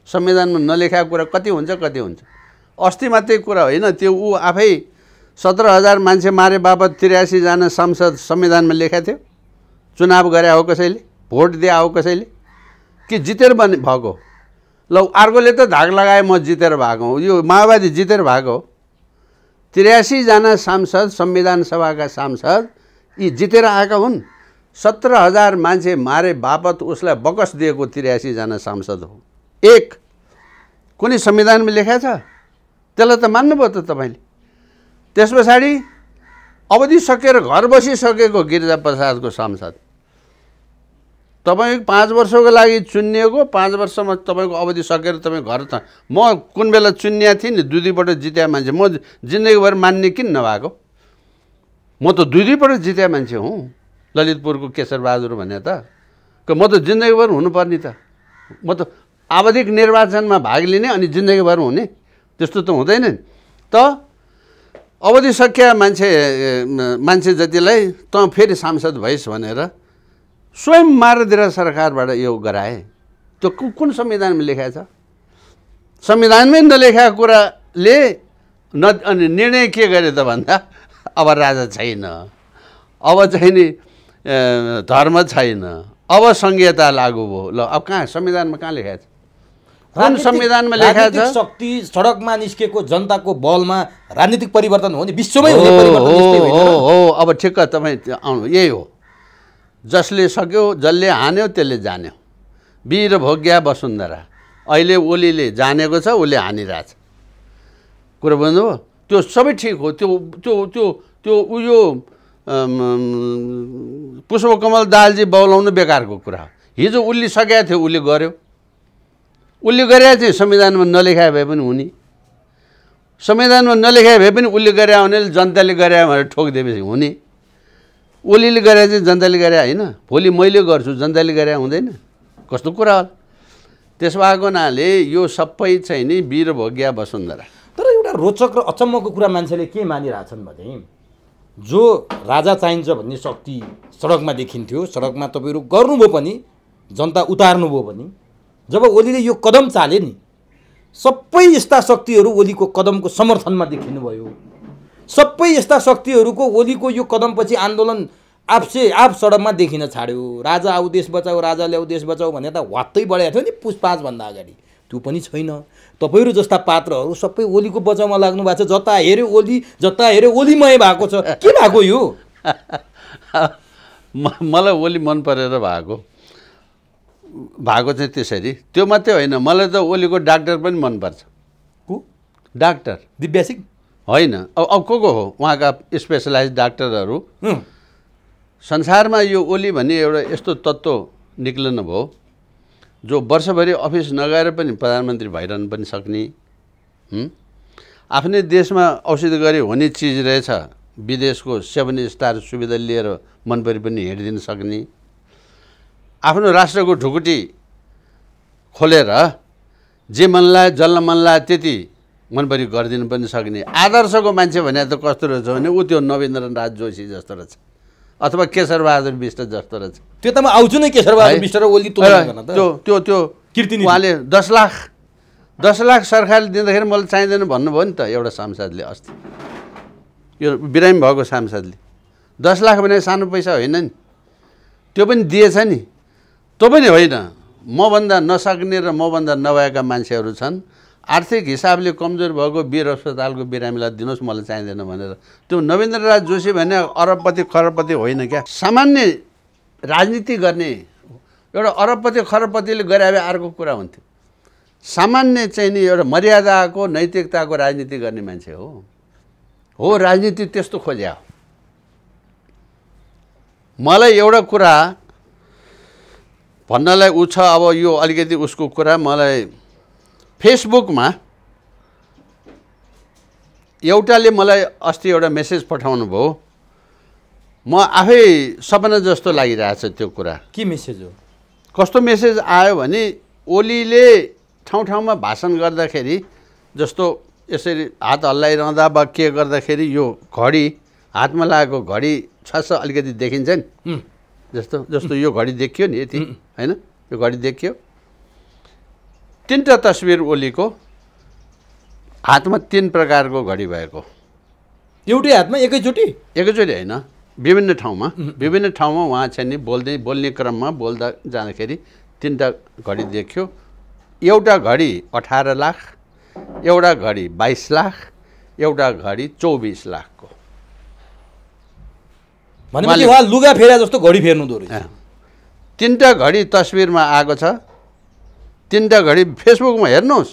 संविधानमा नलेखाएको कुरा कति हुन्छ कति हुन्छ। अस्ति मात्रै कुरा होइन त्यो, ऊ आफै 17,000 मान्छे मारे बापत 83 जना सांसद संविधानमा लेखा थियो। चुनाव गरे हो कसैले, भोट दिए हो कसैले, कि जितेर भएको? ल अर्कोले त धाक लगाए म जितेर भएको हो, यो माओवादी जितेर भएको हो। 83 जना सांसद, संविधान सभाका सांसद यी जितेर आएका हुन्। 17,000 मान्छे मारे बापत उसलाई बकस दिएको 83 जना सांसद हो। एक कुनै संविधानमा लेखा छ? त्यसलाई त मान्नुभयो त तपाईँले। त्यस पछाडि अवधि सकेर घर बसिसकेको गिरिजा प्रसादको सांसद, तपाईँ 5 वर्षको लागि चुनिएको, 5 वर्षमा तपाईँको अवधि सकेर तपाईँ घर त, म कुन बेला चुनिया थिएँ नि, 2-2 पटक जित्या मान्छे, म जिन्दगीभर मान्ने किन नभएको? म त 2-2 पटक जित्या मान्छे हुँ। ललितपुरको केशरबहादुर भने त म त जिन्दगीभर हुनुपर्ने त, म त आवधिक निर्वाचनमा भाग लिने अनि जिन्दगीभर हुने, त्यस्तो त हुँदैन नि। त अवधि सकिया मान्छे जतिलाई त फेरि सांसद भइस् भनेर स्वयं मारदिरा सरकारबाट यो गराए। त्यो कुन संविधानमा लेखाएको छ? संविधानमै नलेखाएको कुराले अनि निर्णय के गरे त भन्दा अब राजा छैन, अब चाहिँ नि धर्म छैन, अब संहिता लागू भयो। ल अब कहाँ संविधानमा कहाँ लेखाएको छ? कुन संविधानमा लेखाएको छ? शक्ति सडकमा निस्केको जनताको बलमा राजनीतिक परिवर्तन हो नि, विश्वमै हुने परिवर्तन यस्तै होइन? हो अब ठिक्क तपाईँ आउनु, यही हो। जसले सक्यो, जसले हान्यो त्यसले जान्यो। वीर भोग्या वसुन्धरा। अहिले ओलीले जानेको छ, उसले हानिरहेछ। कुरा बुझ्नुभयो? त्यो सबै ठिक हो। त्यो त्यो त्यो त्यो उयो पुष्पकमल दाहालजी बौलाउनु बेकारको कुरा हो। हिजो उसले सकेको थियो, उसले गर्यो। उसले गरेका चाहिँ संविधानमा नलेखाए भए पनि हुने, संविधानमा नलेखाए भए पनि उसले गरे भने जनताले गरे भनेर ठोकिदिएपछि हुने। ओलीले गरे चाहिँ जनताले गरे होइन, भोलि मैले गर्छु जनताले गरे हुँदैन, कस्तो कुरा हो? त्यस भएको हुनाले यो सबै चाहिँ नि वीर भोग्या वसुन्धरा। तर एउटा रोचक र अचम्मको कुरा मान्छेले के मानिरहेछन् भने, जो राजा चाहिन्छ भन्ने शक्ति सडकमा देखिन्थ्यो, सडकमा तपाईँहरू गर्नुभयो पनि, जनता उतार्नुभयो पनि, जब ओलीले यो कदम चाले नि, सबै यस्ता शक्तिहरू ओलीको कदमको समर्थनमा देखिनुभयो। सबै यस्ता शक्तिहरूको ओलीको यो कदमपछि आन्दोलन आपसे आप सडकमा देखिन छाड्यो। राजा आऊ देश बचाऊ, राजा ल्याऊ देश बचाऊ भने त वात्तै बढाएको थियो नि पुस 5 भन्दा अगाडि। त्यो पनि छैन। तपाईँहरू जस्ता पात्रहरू सबै ओलीको बचाउमा लाग्नु भएको छ। जता हेऱ्यो ओली, जता हेऱ्यो ओलीमय भएको छ। के भएको यो? मलाई ओली मन परेर भएको चाहिँ त्यसरी। त्यो मात्रै होइन, मलाई त ओलीको डाक्टर पनि मनपर्छ। को? डाक्टर दिव्या सिंह होइन, अब को हो उहाँका स्पेसलाइज डाक्टरहरू। संसारमा यो ओली भन्ने एउटा यस्तो तत्त्व निक्लन भयो जो वर्षभरि अफिस नगएर पनि प्रधानमन्त्री भइरहनु पनि सक्ने, आफ्नै देशमा औषधि गरी हुने चिज रहेछ, विदेशको 7 स्टार सुविधा लिएर मनपरी पनि हिँडिदिन सक्ने, आफ्नो राष्ट्रको ढुकुटी खोलेर जे मन लाग्यो जल्न मन लाग्यो त्यति मनपरी गरिदिनु पनि सक्ने आदर्शको मान्छे भने त कस्तो रहेछ भने ऊ त्यो नवीन्द्रनाथ जोशी जस्तो रहेछ अथवा केशरबहादुर बिष्ट जस्तो रहेछ। त्यो त म आउँछु नै, केशरबहादुर बिष्ट र ओली तुलना गर्न त। त्यो कीर्ति उहाँले 10 लाख सरकारले दिँदाखेरि मलाई चाहिँदैन भन्नुभयो नि त एउटा सांसदले अस्ति, यो बिरामी भएको सांसदले। 10 लाख भने सानो पैसा होइन नि, त्यो पनि दिएछ नि। त्यो पनि होइन, मभन्दा नसक्ने र मभन्दा नभएका मान्छेहरू छन्, आर्थिक हिसाबले कमजोर भएको वीर अस्पतालको बिरामीलाई दिनुहोस्, मलाई चाहिँदैन भनेर। त्यो नवीन्द्र राज जोशी भने अरबपति खरबपति होइन क्या, सामान्य राजनीति गर्ने एउटा अरबपति खरबपतिले गरे भए अर्को कुरा हुन्थ्यो। सामान्य चाहिँ नि एउटा मर्यादाको नैतिकताको राजनीति गर्ने मान्छे हो राजनीति त्यस्तो खोज्या हो। मलाई एउटा कुरा भन्नलाई उ छ, अब यो अलिकति उसको कुरा। मलाई फेसबुकमा एउटाले मलाई अस्ति एउटा मेसेज पठाउनु भयो, म आफै सपना जस्तो लागिरहेछ त्यो कुरा। के मेसेज हो? कस्तो मेसेज आयो भने ओलीले ठाउँ ठाउँमा भाषण गर्दाखेरि जस्तो यसरी हात हल्लाइरहँदा वा के गर्दाखेरि यो घडी हातमा लागेको घडी छास अलिकति देखिन्छ नि, जस्तो यो घडी देखियो नि यति हैन, यो घडी देखियो। 3टा तस्बिर ओलीको हातमा 3 प्रकारको घडी भएको, एउटै हातमा एकैचोटि होइन, विभिन्न ठाउँमा उहाँ चाहिँ नि बोल्ने क्रममा बोल्दा जाँदाखेरि 3टा घडी देखियो। एउटा घडी 18 लाख, एउटा घडी 22 लाख, एउटा घडी 24 लाखको। भनेपछि उहाँ लुगा फेरा जस्तो घडी फेर्नुहुँदो रहेछ। 3टा घडी तस्बिरमा आएको छ, 3टा घडी फेसबुकमा हेर्नुहोस्,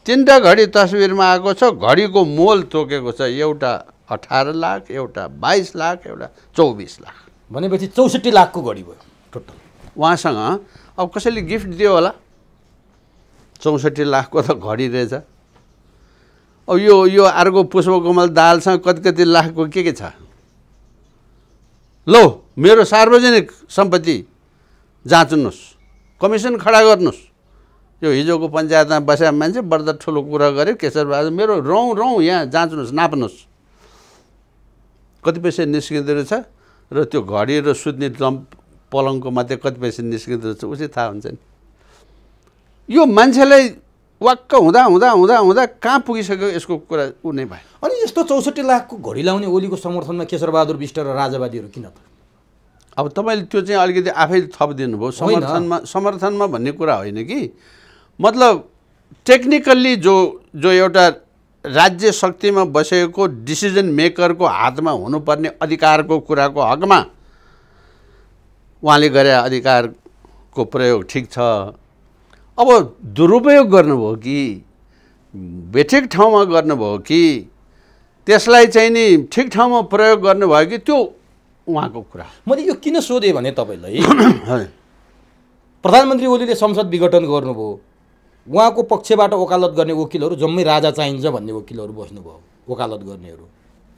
3टा घडी तस्बिरमा आएको छ। घडीको मोल तोकेको छ, एउटा 18 लाख, एउटा 22 लाख, एउटा 24 लाख। भनेपछि 64 लाखको घडी भयो टोटल उहाँसँग। अब कसैले गिफ्ट दियो होला, 64 लाखको त घडी रहेछ। अब यो अर्को पुष्पकमल दाहालसँग कति लाखको के छ? लो, मेरो सार्वजनिक सम्पत्ति जाँच्नुहोस्, कमिसन खडा गर्नुहोस्। यो हिजोको पञ्चायतमा बसेका मान्छे बढ्दा ठुलो कुरा गरे, केशरबहादुर मेरो रौँ यहाँ जाँच्नुहोस्, नाप्नुहोस् कति पैसा निस्किँदो रहेछ र त्यो घडी र सुत्ने पलङको मात्रै कति पैसा निस्किँदो रहेछ उसै थाहा हुन्छ नि। यो मान्छेलाई वाक्क हुँदा हुँदा हुँदा हुँदा कहाँ पुगिसक्यो यसको कुरा उ नै भयो। अनि यस्तो 64 लाखको घडी लाउने ओलीको समर्थनमा केशरबहादुर विष्ट र राजावादीहरू किन त? अब तपाईँले त्यो चाहिँ अलिकति आफै थपिदिनु भयो। समर्थनमा भन्ने कुरा होइन कि, मतलब टेक्निकल्ली जो एउटा राज्य शक्तिमा बसेको डिसिजन मेकरको हातमा हुनुपर्ने अधिकारको कुराको हकमा उहाँले गरे अधिकारको प्रयोग ठिक छ। अब दुरुपयोग गर्नुभयो कि बेठिक ठाउँमा गर्नुभयो कि त्यसलाई चाहिँ नि ठिक ठाउँमा प्रयोग गर्नुभयो कि त्यो उहाँको कुरा। मैले यो किन सोधेँ भने तपाईँलाई प्रधानमन्त्री ओलीले संसद विघटन गर्नुभयो, उहाँको पक्षबाट वकालत गर्ने वकिलहरू जम्मै राजा चाहिन्छ भन्ने वकिलहरू बस्नुभयो, वकालत गर्नेहरू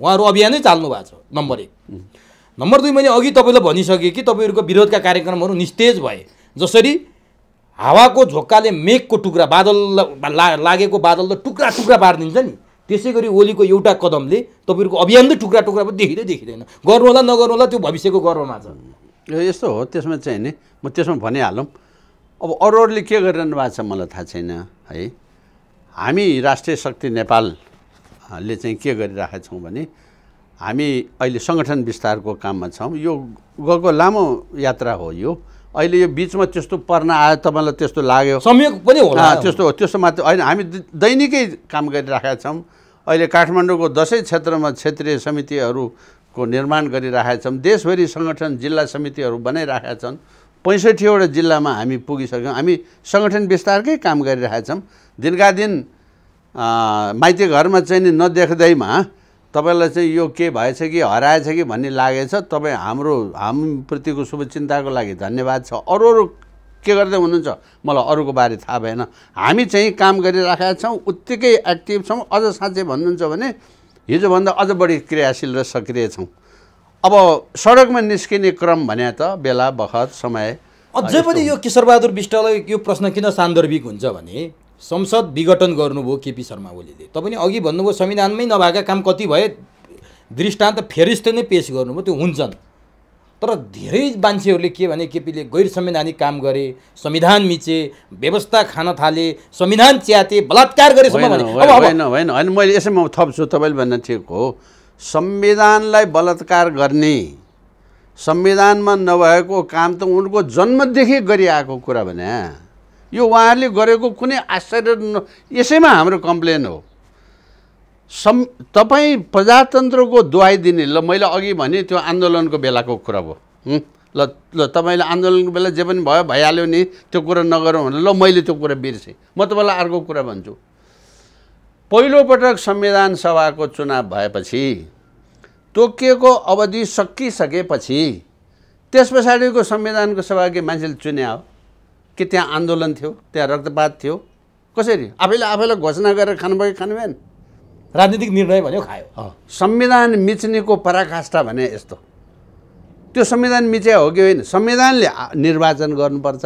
उहाँहरू अभियानै चाल्नु भएको छ। नम्बर 1। नम्बर 2, मैले अघि तपाईँलाई भनिसकेँ कि तपाईँहरूको विरोधका कार्यक्रमहरू निस्तेज भए, जसरी हावाको झोक्काले मेघको टुक्रा बादल लागेको बादललाई टुक्रा टुक्रा पारिदिन्छ नि, त्यसै गरी ओलीको एउटा कदमले तपाईँहरूको अभियान त टुक्रा टुक्रा पनि देखिँदैन। गर्नु होला नगर्नु होला त्यो भविष्यको गर्वमा छ। यस्तो हो, त्यसमा चाहिँ नि म त्यसमा भनिहालौँ। अब अरूहरूले के गरिरहनु भएको छ मलाई थाहा छैन है। हामी राष्ट्रिय शक्ति नेपालले चाहिँ के गरिरहेका छौँ भने हामी अहिले सङ्गठन विस्तारको काममा छौँ। यो गएको लामो यात्रा हो। यो अहिले यो बिचमा त्यस्तो पर्न आयो, तपाईँलाई त्यस्तो लाग्यो, संयोग पनि होला, त्यस्तो मात्र होइन। हामी दैनिकै काम गरिरहेका छौँ। अहिले काठमाडौँको 10 क्षेत्रमा क्षेत्रीय समितिहरूको निर्माण गरिरहेका छौँ। देशभरि सङ्गठन जिल्ला समितिहरू बनाइरहेका छन्। 65वटा जिल्लामा हामी पुगिसक्यौँ। हामी सङ्गठन विस्तारकै काम गरिरहेका छौँ। दिनका दिन माइती घरमा चाहिँ नि नदेख्दैमा तपाईँलाई चाहिँ यो के भएछ कि हराएछ कि भन्ने लागेछ। तपाईँ हामीप्रतिको शुभचिन्ताको लागि धन्यवाद छ। अरू के गर्दै हुनुहुन्छ मलाई अरूको बारे थाहा भएन। हामी चाहिँ काम गरिरहेका छौँ, उत्तिकै एक्टिभ छौँ। अझ साँच्चै भन्नुहुन्छ भने हिजोभन्दा अझ बढी क्रियाशील र सक्रिय छौँ। अब सडकमा निस्किने क्रम भने त बेला बखत समय अझै पनि यो केशरबहादुर विष्टलाई यो प्रश्न किन सान्दर्भिक हुन्छ भने संसद विघटन गर्नुभयो केपी शर्मा ओलीले। तपाईँ अघि भन्नुभयो संविधानमै नभएका काम कति भए दृष्टान्त फेरिस्त नै पेश गर्नुभयो, त्यो हुन्छन्। तर धेरै मान्छेहरूले के भने केपीले गैर संवैधानिक काम गरे, संविधान मिचे, व्यवस्था खान थाले, संविधान च्याते, बलात्कार गरे। होइन मैले यसैमा थप्छु, तपाईँले भन्न ठिक हो। संविधानलाई बलात्कार गर्ने, संविधानमा नभएको काम त उनको जन्मदेखि गरिआएको कुरा भने यो उहाँहरूले गरेको कुनै आश्चर्य यसैमा हाम्रो कम्प्लेन हो। तपाईँ प्रजातन्त्रको दुहाई दिने, ल मैले अघि भने त्यो आन्दोलनको बेलाको कुरा भयो, ल तपाईँले आन्दोलनको बेला जे पनि भयो भइहाल्यो नि, त्यो कुरा नगरौँ भने ल मैले त्यो कुरा बिर्सेँ। म तपाईँलाई अर्को कुरा भन्छु, पहिलोपटक संविधान सभाको चुनाव भएपछि तोकिएको अवधि सकिसकेपछि त्यस पछाडिको संविधानको सभाकै मान्छेले चुन्या हो कि त्यहाँ आन्दोलन थियो, त्यहाँ रक्तपात थियो? कसरी? आफैलाई घोषणा गरेर खानुभयो खानु भएन? राजनीतिक निर्णय भन्यो खायो। संविधान मिच्नेको पराकाष्ठा भने यस्तो, त्यो संविधान मिच्या हो कि होइन? संविधानले निर्वाचन गर्नुपर्छ।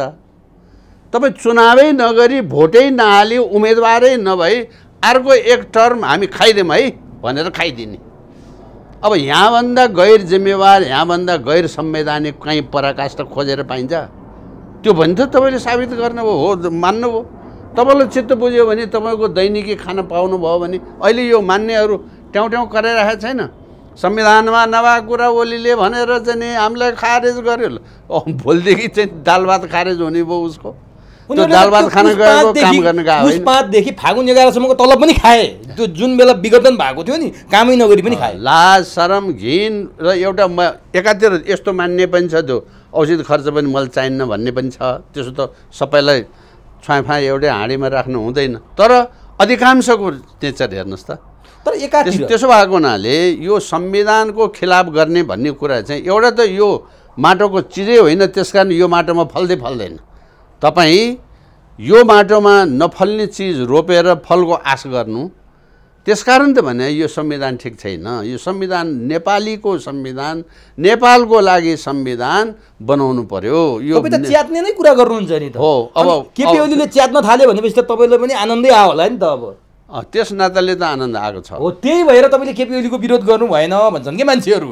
तपाईँ चुनावै नगरी भोटै नहाली उम्मेदवारै नभई अर्को एक टर्म हामी खाइदिउँ है भनेर खाइदिने। अब यहाँभन्दा गैर जिम्मेवार, यहाँभन्दा गैर संवैधानिक कहीँ पराकाष्ठा खोजेर पाइन्छ? त्यो भने त तपाईँले साबित गर्नुभयो, हो मान्नुभयो। तपाईँलाई चित्त बुझ्यो भने, तपाईँको दैनिकी खान पाउनुभयो भने, अहिले यो मान्नेहरू ट्याउँ ट्याउँ कराइरहेको छैन? संविधानमा नभएको कुरा ओलीले भनेर चाहिँ नि हामीलाई खारेज गर्यो। भोलिदेखि चाहिँ दाल भात खारेज हुने भयो उसको। त्यो दाल भात खान गएको काम गर्न गएको होइन। 5देखि फागुन 11सम्मको तलब पनि खाए, त्यो जुन बेला विघटन भएको थियो नि, कामै नगरी पनि खाए। लाज शरम घिन र एउटा एकातिर यस्तो मान्ने पनि छ, त्यो औषध खर्च पनि मैले चाहिन्न भन्ने पनि छ। त्यसो त सबैलाई छुवाफा एउटै हाँडीमा राख्नु हुँदैन, तर अधिकांशको नेचर हेर्नुहोस् त। तर एकातिर त्यसो भएको हुनाले यो संविधानको खिलाफ गर्ने भन्ने कुरा चाहिँ एउटा त यो माटोको चिजै होइन, त्यसकारण यो माटोमा फल्दै फल्दैन। तपाईँ यो माटोमा नफल्ने चिज रोपेर फलको आश गर्नु, त्यसकारण त भने यो संविधान ठिक छैन। यो संविधान नेपालीको संविधान, नेपालको लागि संविधान बनाउनु पर्यो। यो तपाईँ त च्यात्ने नै कुरा गर्नुहुन्छ नि त। हो, अब केपी ओलीले च्यात्न थाल्यो भनेपछि त तपाईँलाई पनि आनन्दै आयो होला नि त। अब त्यस नाताले त आनन्द आएको छ। हो, त्यही भएर तपाईँले केपी ओलीको विरोध गर्नु भएन भन्छन् कि मान्छेहरू।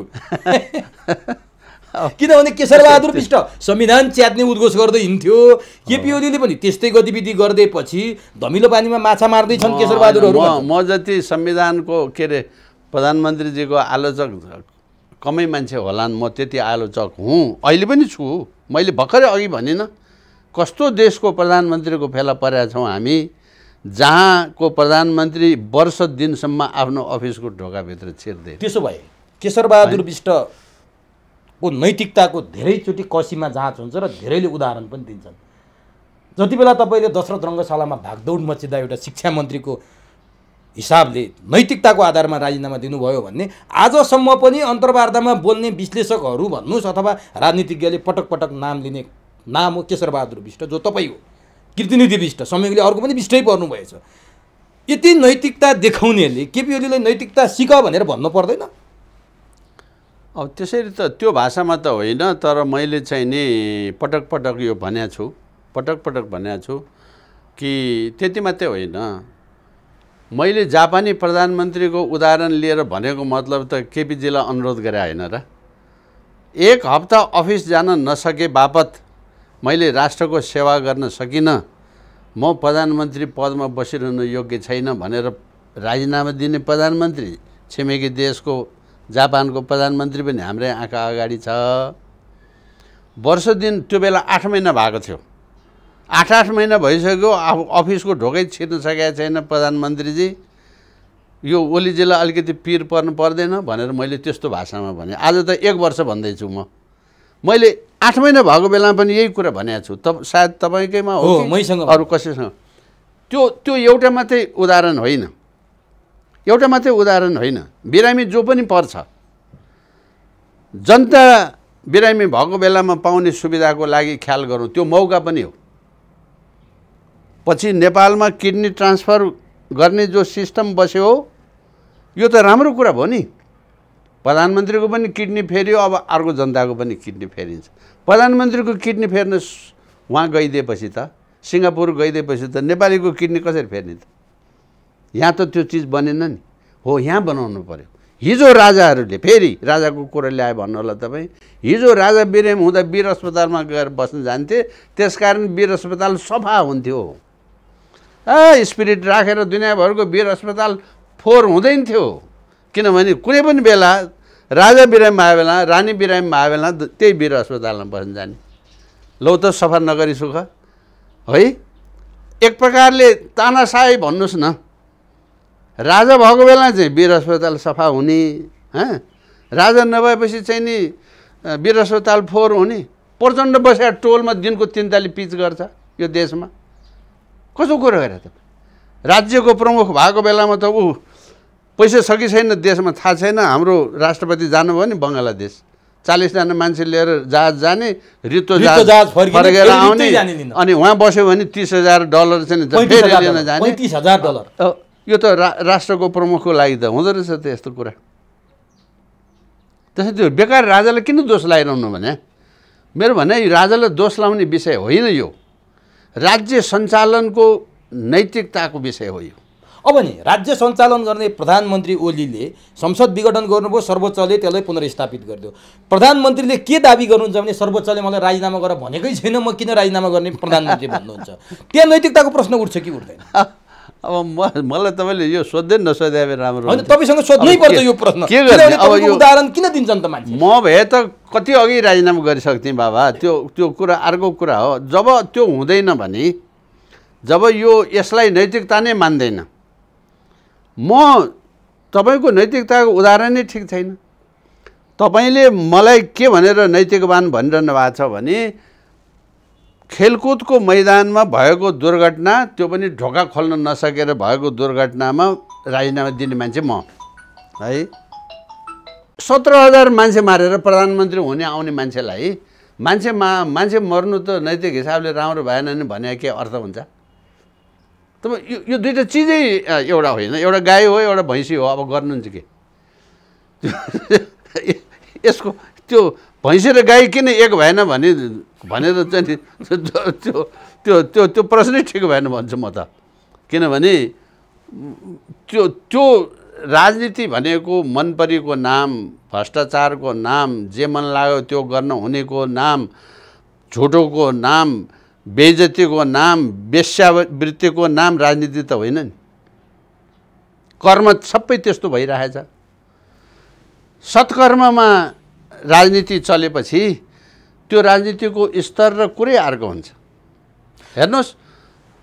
किनभने केशरबहादुर विष्ट संविधान च्यात्ने उद्घोष गर्दै हिँड्थ्यो, केपी ओलीले पनि त्यस्तै गतिविधि गर्दैपछि धमिलो पानीमा माछा मार्दैछन् केशरबहादुरहरू। म जति संविधानको के अरे प्रधानमन्त्रीजीको आलोचक कमै मान्छे होलान्, म त्यति आलोचक हुँ, अहिले पनि छु। मैले भर्खरै अघि भनिनँ, कस्तो देशको प्रधानमन्त्रीको फेला परेका छौँ हामी, जहाँको प्रधानमन्त्री वर्ष दिनसम्म आफ्नो अफिसको ढोकाभित्र छिर्दै। त्यसो भए केशरबहादुर विष्टको नैतिकताको धेरैचोटि कसीमा जाँच हुन्छ र धेरैले उदाहरण पनि दिन्छन्। जति बेला तपाईँले दशरथ रङ्गशालामा भागदौड मचिँदा एउटा शिक्षा मन्त्रीको हिसाबले नैतिकताको आधारमा राजीनामा दिनुभयो भन्ने आजसम्म पनि अन्तर्वार्तामा बोल्ने विश्लेषकहरू भन्नुहोस् अथवा राजनीतिज्ञले पटक पटक नाम लिने नाम हो केशरबहादुर विष्ट, जो तपाईँ हो, कृतिनिधि विष्ट, समयले अर्को पनि विष्टै पर्नुभएछ। यति नैतिकता देखाउनेले केपी ओलीलाई नैतिकता सिक भनेर भन्नु पर्दैन? अब त्यसरी त त्यो भाषामा त होइन, तर मैले चाहिँ नि पटक पटक यो भनेको छु कि त्यति मात्रै होइन, मैले जापानी प्रधानमन्त्रीको उदाहरण लिएर भनेको मतलब त केपीजीलाई अनुरोध गरे होइन र? एक हप्ता अफिस जान नसके बापत मैले राष्ट्रको सेवा गर्न सकिनँ, म प्रधानमन्त्री पदमा बसिरहनु योग्य छैन भनेर राजीनामा दिने प्रधानमन्त्री, छिमेकी देशको जापानको प्रधानमन्त्री पनि हाम्रै आँखा अगाडि छ। वर्ष दिन त्यो बेला 8 महिना भएको थियो, 8 महिना भइसक्यो, अफिसको ढोकै छिर्न सकेका छैन प्रधानमन्त्रीजी। यो ओलीजीलाई अलिकति पिर पर्नु पर्दैन भनेर मैले त्यस्तो भाषामा भने। आज त 1 वर्ष भन्दैछु मैले 8 महिना भएको बेलामा पनि यही कुरा भनेको छु। सायद तपाईँकैमा हो कि मैसँग अरू कसैसँग। त्यो एउटा मात्रै उदाहरण होइन, बिरामी जो पनि पर्छ, जनता बिरामी भएको बेलामा पाउने सुविधाको लागि ख्याल गरौँ, त्यो मौका पनि हो। पछि नेपालमा किडनी ट्रान्सफर गर्ने जो सिस्टम बस्यो, यो त राम्रो कुरा भयो नि। प्रधानमन्त्रीको पनि किडनी फेरियो, अब अर्को जनताको पनि किडनी फेरिन्छ। प्रधानमन्त्रीको किडनी फेर्न उहाँ गइदिएपछि त, सिङ्गापुर गइदिएपछि त नेपालीको किडनी कसरी फेर्ने त? यहाँ त त्यो चिज बनेन नि। हो, यहाँ बनाउनु पर्यो। हिजो राजाहरूले, फेरि राजाको कुरा ल्यायो भन्नु होला तपाईँ, हिजो राजा बिरामी हुँदा वीर अस्पतालमा गएर बस्न जान्थे, त्यसकारण वीर अस्पताल सफा हुन्थ्यो। स्पिरिट राखेर दुनियाँभरको वीर अस्पताल फोहोर हुँदैन थियो। किनभने कुनै पनि बेला राजा बिरामी भयो बेला, रानी बिरामी भयो बेला त्यही वीर अस्पतालमा बस्न जाने। लौ त सफा नगरी सुख है। एक प्रकारले तानाशाही भन्नुहोस् न, राजा भएको बेला चाहिँ वीर अस्पताल सफा हुने, राजा नभएपछि चाहिँ नि वीर अस्पताल फोहोर हुने, प्रचण्ड बसेर टोलमा दिनको 3 ताली पिच गर्छ यो देशमा। कस्तो कुरो गरे त? राज्यको प्रमुख भएको बेलामा त ऊ पैसा छ कि छैन देशमा थाहा छैन। हाम्रो राष्ट्रपति जानुभयो नि बङ्गलादेश, 40 जना मान्छे लिएर जहाज जाने, रित्तो जहाज फर्केर आउने, अनि उहाँ बस्यो भने $30,000 चाहिँ फेरि लिन जाने। $35,000 यो त राष्ट्रको प्रमुखको लागि त हुँदो रहेछ त यस्तो कुरा। त्यसै त्यो बेकार राजालाई किन दोष लगाइरहनु भने? मेरो भनाइ राजालाई दोष लाउने विषय होइन, यो राज्य सञ्चालनको नैतिकताको विषय हो। यो अब नि राज्य सञ्चालन गर्ने प्रधानमन्त्री ओलीले संसद विघटन गर्नुभयो, सर्वोच्चले त्यसलाई पुनर्स्थापित गरिदियो। प्रधानमन्त्रीले के दाबी गर्नुहुन्छ भने सर्वोच्चले मलाई राजीनामा गर भनेकै छैन, म किन राजीनामा गर्ने प्रधानमन्त्री भन्नुहुन्छ। त्यहाँ नैतिकताको प्रश्न उठ्छ कि उठ्दैन? अब मलाई तपाईँले यो सोध्दै नसोधे राम्रो होइन, तपाईँसँग सोध्नै पर्छ यो प्रश्न। के गर्ने अब यो उदाहरण किन दिन्छन् त मान्छे? म भए त कति अघि राजीनामा गरिसक्थेँ बाबा। त्यो कुरा अर्को कुरा हो। जब त्यो हुँदैन भने, जब यो यसलाई नैतिकता नै मान्दैन, म तपाईँको नैतिकताको उदाहरण नै ठिक छैन। तपाईँले मलाई के भनेर नैतिकवान भनिरहनु भएको छ भने खेलकुदको मैदानमा भएको दुर्घटना, त्यो पनि ढोका खोल्न नसकेर भएको दुर्घटनामा राजीनामा दिने मान्छे म है। 17,000 मान्छे मारेर प्रधानमन्त्री हुने आउने मान्छेलाई मान्छे मर्नु त नैतिक हिसाबले राम्रो भएन नि भने के अर्थ हुन्छ? तब यो दुईटा चिजै एउटा होइन। एउटा गाई हो, एउटा भैँसी हो। अब गर्नुहुन्छ के? यसको त्यो भैँसी र गाई किन एक भएन भनेर चाहिँ त्यो प्रश्नै ठिक भएन भन्छु म त। किनभने त्यो राजनीति भनेको मनपरीको नाम, भ्रष्टाचारको नाम, जे मन लाग्यो त्यो गर्न हुनेको नाम, झुटोको नाम, बेइज्जतीको नाम, वेश्यावृत्तिको नाम राजनीति त होइन नि। कर्म सबै त्यस्तो भइरहेछ। सत्कर्ममा राजनीति चलेपछि त्यो राजनीतिको स्तर र कुरै अर्को हुन्छ। हेर्नुहोस्,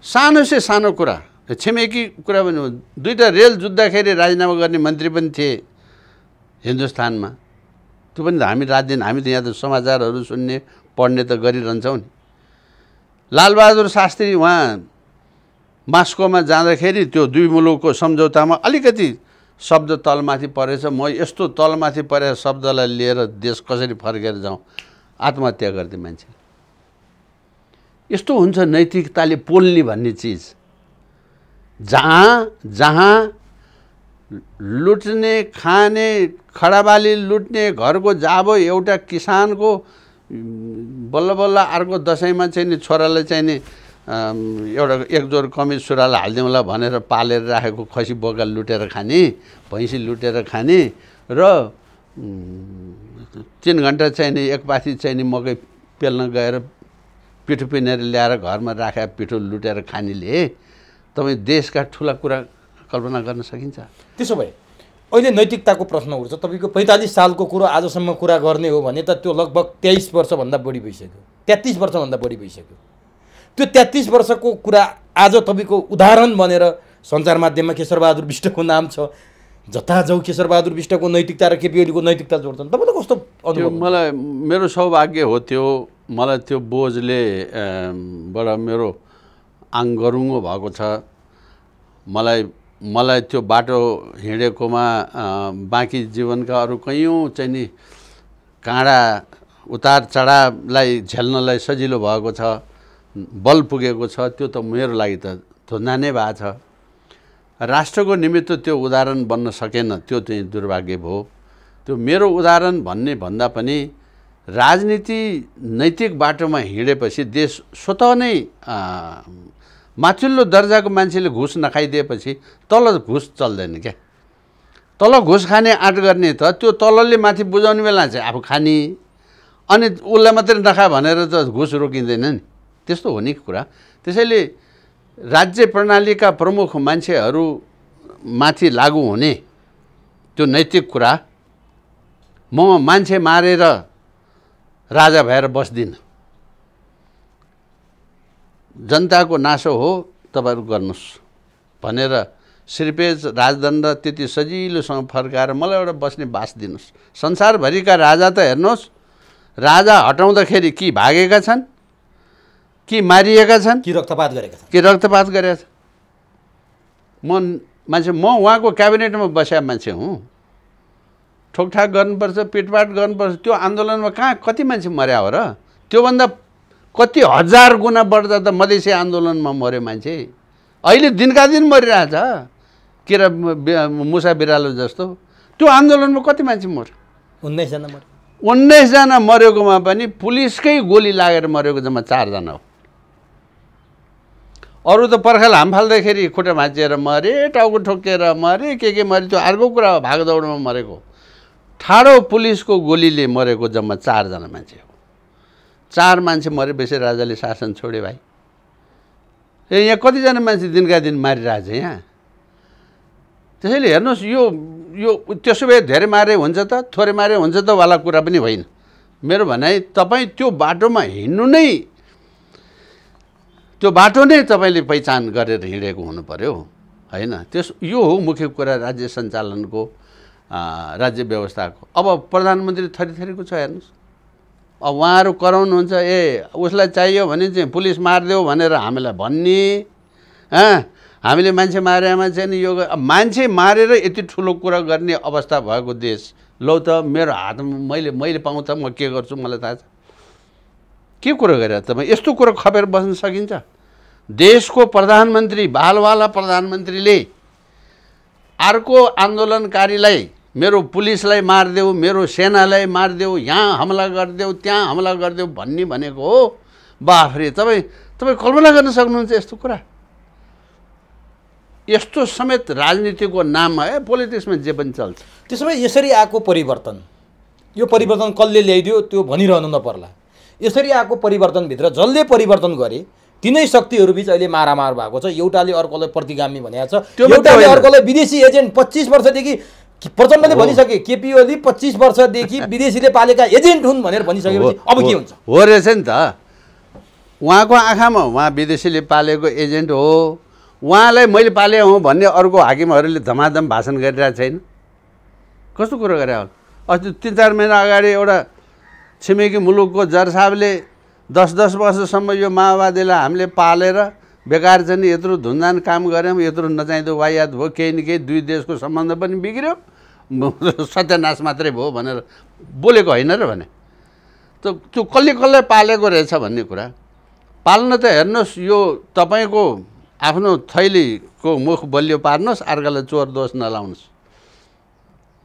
सानो से सानो कुरा, छिमेकी कुरा पनि हो। 2टा रेल जुत्दाखेरि राजीनामा गर्ने मन्त्री पनि थिए हिन्दुस्तानमा। त्यो पनि हामी रातदिन हामी त यहाँ त समाचारहरू सुन्ने पढ्ने त गरिरहन्छौँ नि। लालबहादुर शास्त्री उहाँ मास्कोमा जाँदाखेरि त्यो दुई मुलुकको सम्झौतामा अलिकति शब्द तलमाथि परेछ। म यस्तो तलमाथि परेको शब्दलाई लिएर देश कसरी फर्केर जाउँ, आत्महत्या गर्दै मान्छे। यस्तो हुन्छ नैतिकताले पोल्ने भन्ने चिज। जहाँ लुट्ने, खाने, खडाबाली लुट्ने, घरको जाबो एउटा किसानको बल्ल बल्ल अर्को दसैँमा चाहिँ नि छोरालाई चाहिँ नि एउटा एक जोर कमिज सुरुवाल हालिदिउँला भनेर पालेर राखेको खसी बोका लुटेर खाने, भैँसी लुटेर खाने र 3 घन्टा चाहिँ नि एक पाथी चाहिँ नि मकै पेल्न गएर पिठो पिनेर ल्याएर घरमा राखेर पिठो लुटेर खानेले तपाईँ देशका ठुला कुरा कल्पना गर्न सकिन्छ? त्यसो भए अहिले नैतिकताको प्रश्न उठ्छ। तपाईँको 45 सालको कुरो आजसम्म कुरा गर्ने हो भने त त्यो लगभग 23 वर्षभन्दा बढी भइसक्यो, 33 वर्षभन्दा बढी भइसक्यो। त्यो 33 वर्षको कुरा आज तपाईँको उदाहरण बनेर सञ्चार माध्यममा केशरबहादुर विष्टको नाम छ। जता जाउँ केशरबहादुर विष्टको नैतिकता र केपी ओलीको नैतिकता जोड्छन्। तपाईँलाई कस्तो अनुभव? मलाई मेरो सौभाग्य हो त्यो। मलाई त्यो बोझले बाट मेरो आङ गरुङ्गो भएको छ। मलाई त्यो बाटो हिँडेकोमा बाँकी जीवनका अरू कैयौँ चाहिँ नि काँडा उतार चढावलाई झेल्नलाई सजिलो भएको छ, बल पुगेको छ। त्यो त मेरो लागि त धुन्ना नै भएको छ। राष्ट्रको निमित्त त्यो उदाहरण बन्न सकेन, त्यो चाहिँ दुर्भाग्य भयो। त्यो मेरो उदाहरण भन्ने भन्दा पनि राजनीति नैतिक बाटोमा हिँडेपछि देश स्वतः नै माथिल्लो दर्जाको मान्छेले घुस नखाइदिएपछि तल घुस चल्दैन क्या। तल घुस खाने आँट गर्ने त त्यो तलले माथि बुझाउने बेला चाहिँ आफू खाने, अनि उसलाई मात्रै नखा भनेर त घुस रोकिँदैन नि। त्यस्तो हो नि कुरा। त्यसैले राज्य प्रणालीका प्रमुख मान्छेहरू माथि लागू हुने त्यो नैतिक कुरा, म मान्छे मारेर राजा भएर बस्दिनँ। जनताको नासो हो, तपाईँहरू गर्नुहोस् भनेर श्रीपेज राजदण्ड त्यति सजिलोसँग फर्काएर मलाई एउटा बस्ने बास दिनुहोस्। संसारभरिका राजा त हेर्नुहोस्, राजा हटाउँदाखेरि कि भागेका छन्, कि मारिएका छन्, कि रक्तपात गरेका छन्, कि रक्तपात गरेका छन्। म उहाँको क्याबिनेटमा बसेका मान्छे हुँ। ठोकठाक गर्नुपर्छ, पिटपाट गर्नुपर्छ। त्यो आन्दोलनमा कहाँ कति मान्छे मर्या हो र? त्योभन्दा कति हजार गुणा बढ्दा त मधेसी आन्दोलनमा मऱ्यो मान्छे। अहिले दिनका दिन मरिरहेछ किरा मुसा बिरालो जस्तो। त्यो आन्दोलनमा कति मान्छे मऱ्यो? 19 जना मऱ्यो। 19 जना मरेकोमा पनि पुलिसकै गोली लागेर मरेको जम्मा 4 जना हो। अरू त पर्खाल हाम फाल्दाखेरि खुट्टा भाँचिएर मरे, टाउको ठोकेर मरे, के मरे, त्यो अर्को कुरा हो, भागदौडमा मरेको। ठाडो पुलिसको गोलीले मरेको जम्मा 4 जना मान्छे हो। 4 मान्छे मरेपछि राजाले शासन छोडे भाइ। यहाँ कतिजना मान्छे दिनका दिन मारिरहेछ यहाँ। त्यसैले हेर्नुहोस्, यो त्यसो भए धेरै मारे हुन्छ त, थोरै मारे हुन्छ त वाला कुरा पनि होइन। मेरो भनाइ तपाईँ त्यो बाटोमा हिँड्नु नै, त्यो बाटो नै तपाईँले पहिचान गरेर हिँडेको हुनु पर्यो होइन। यो हो मुख्य कुरा राज्य सञ्चालनको, राज्य व्यवस्थाको। अब प्रधानमन्त्री थरीथरीको छ हेर्नुहोस्। अब उहाँहरू कराउनुहुन्छ, उसलाई चाहियो भने चाहिँ पुलिस मारिदेऊ भनेर हामीलाई भन्ने, हामीले मान्छे मारेमा चाहिँ यो मान्छे मारेर यति ठुलो कुरा गर्ने अवस्था भएको देश। लौ त मेरो हातमा मैले पाउँ त म के गर्छु मलाई थाहा छ। के कुरा गरेर तपाईँ यस्तो कुरो खपेर बस्न सकिन्छ? देशको प्रधानमन्त्री, बालवाला प्रधानमन्त्रीले अर्को आन्दोलनकारीलाई मेरो पुलिसलाई मारिदेऊ, मेरो सेनालाई मारिदेऊ, यहाँ हमला गरिदेऊ, त्यहाँ हमला गरिदेऊ भन्ने भनेको हो। बाफरे, तपाईँ कल्पना गर्न सक्नुहुन्छ यस्तो कुरा? यस्तो समेत राजनीतिको नाममा पोलिटिक्समा जे पनि चल्छ। त्यसो भए यसरी आएको परिवर्तन, यो परिवर्तन कसले ल्याइदियो त्यो भनिरहनु नपर्ला। यसरी आएको परिवर्तनभित्र जसले परिवर्तन गरे तिनै शक्तिहरूबीच अहिले मारामार भएको छ। एउटाले अर्कोलाई प्रतिगामी भनेको छ, एउटाले अर्कोलाई विदेशी एजेन्ट। 25 वर्षदेखि प्रचण्डले भनिसके, केपी ओली 25 वर्षदेखि विदेशीले पालेका एजेन्ट हुन् भनेर भनिसकेपछि अब के हुन्छ? हो रहेछ नि त। उहाँको आँखामा उहाँ विदेशीले पालेको एजेन्ट हो, उहाँलाई मैले पाले हुँ भन्ने अर्को हाकिमहरूले धमाधम भाषण गरिरहेको छैन। कस्तो कुरो गरे होला? अस्ति 3-4 महिना अगाडि एउटा छिमेकी मुलुकको जज साहबले 10-10 वर्षसम्म यो माओवादीलाई हामीले पालेर बेकार चाहिँ यत्रो धुनधान काम गऱ्यौँ, यत्रो नचाहिँदो वायात भयो, केही न केही दुई देशको सम्बन्ध पनि बिग्रियो, सत्यानाश मात्रै भयो भनेर बोलेको होइन र भने। त्यो कसले पालेको रहेछ भन्ने कुरा पाल्न त हेर्नुहोस्, यो तपाईँको आफ्नो थैलीको मुख बलियो पार्नुहोस्, अर्कालाई चोर दोष नलाउनुहोस्।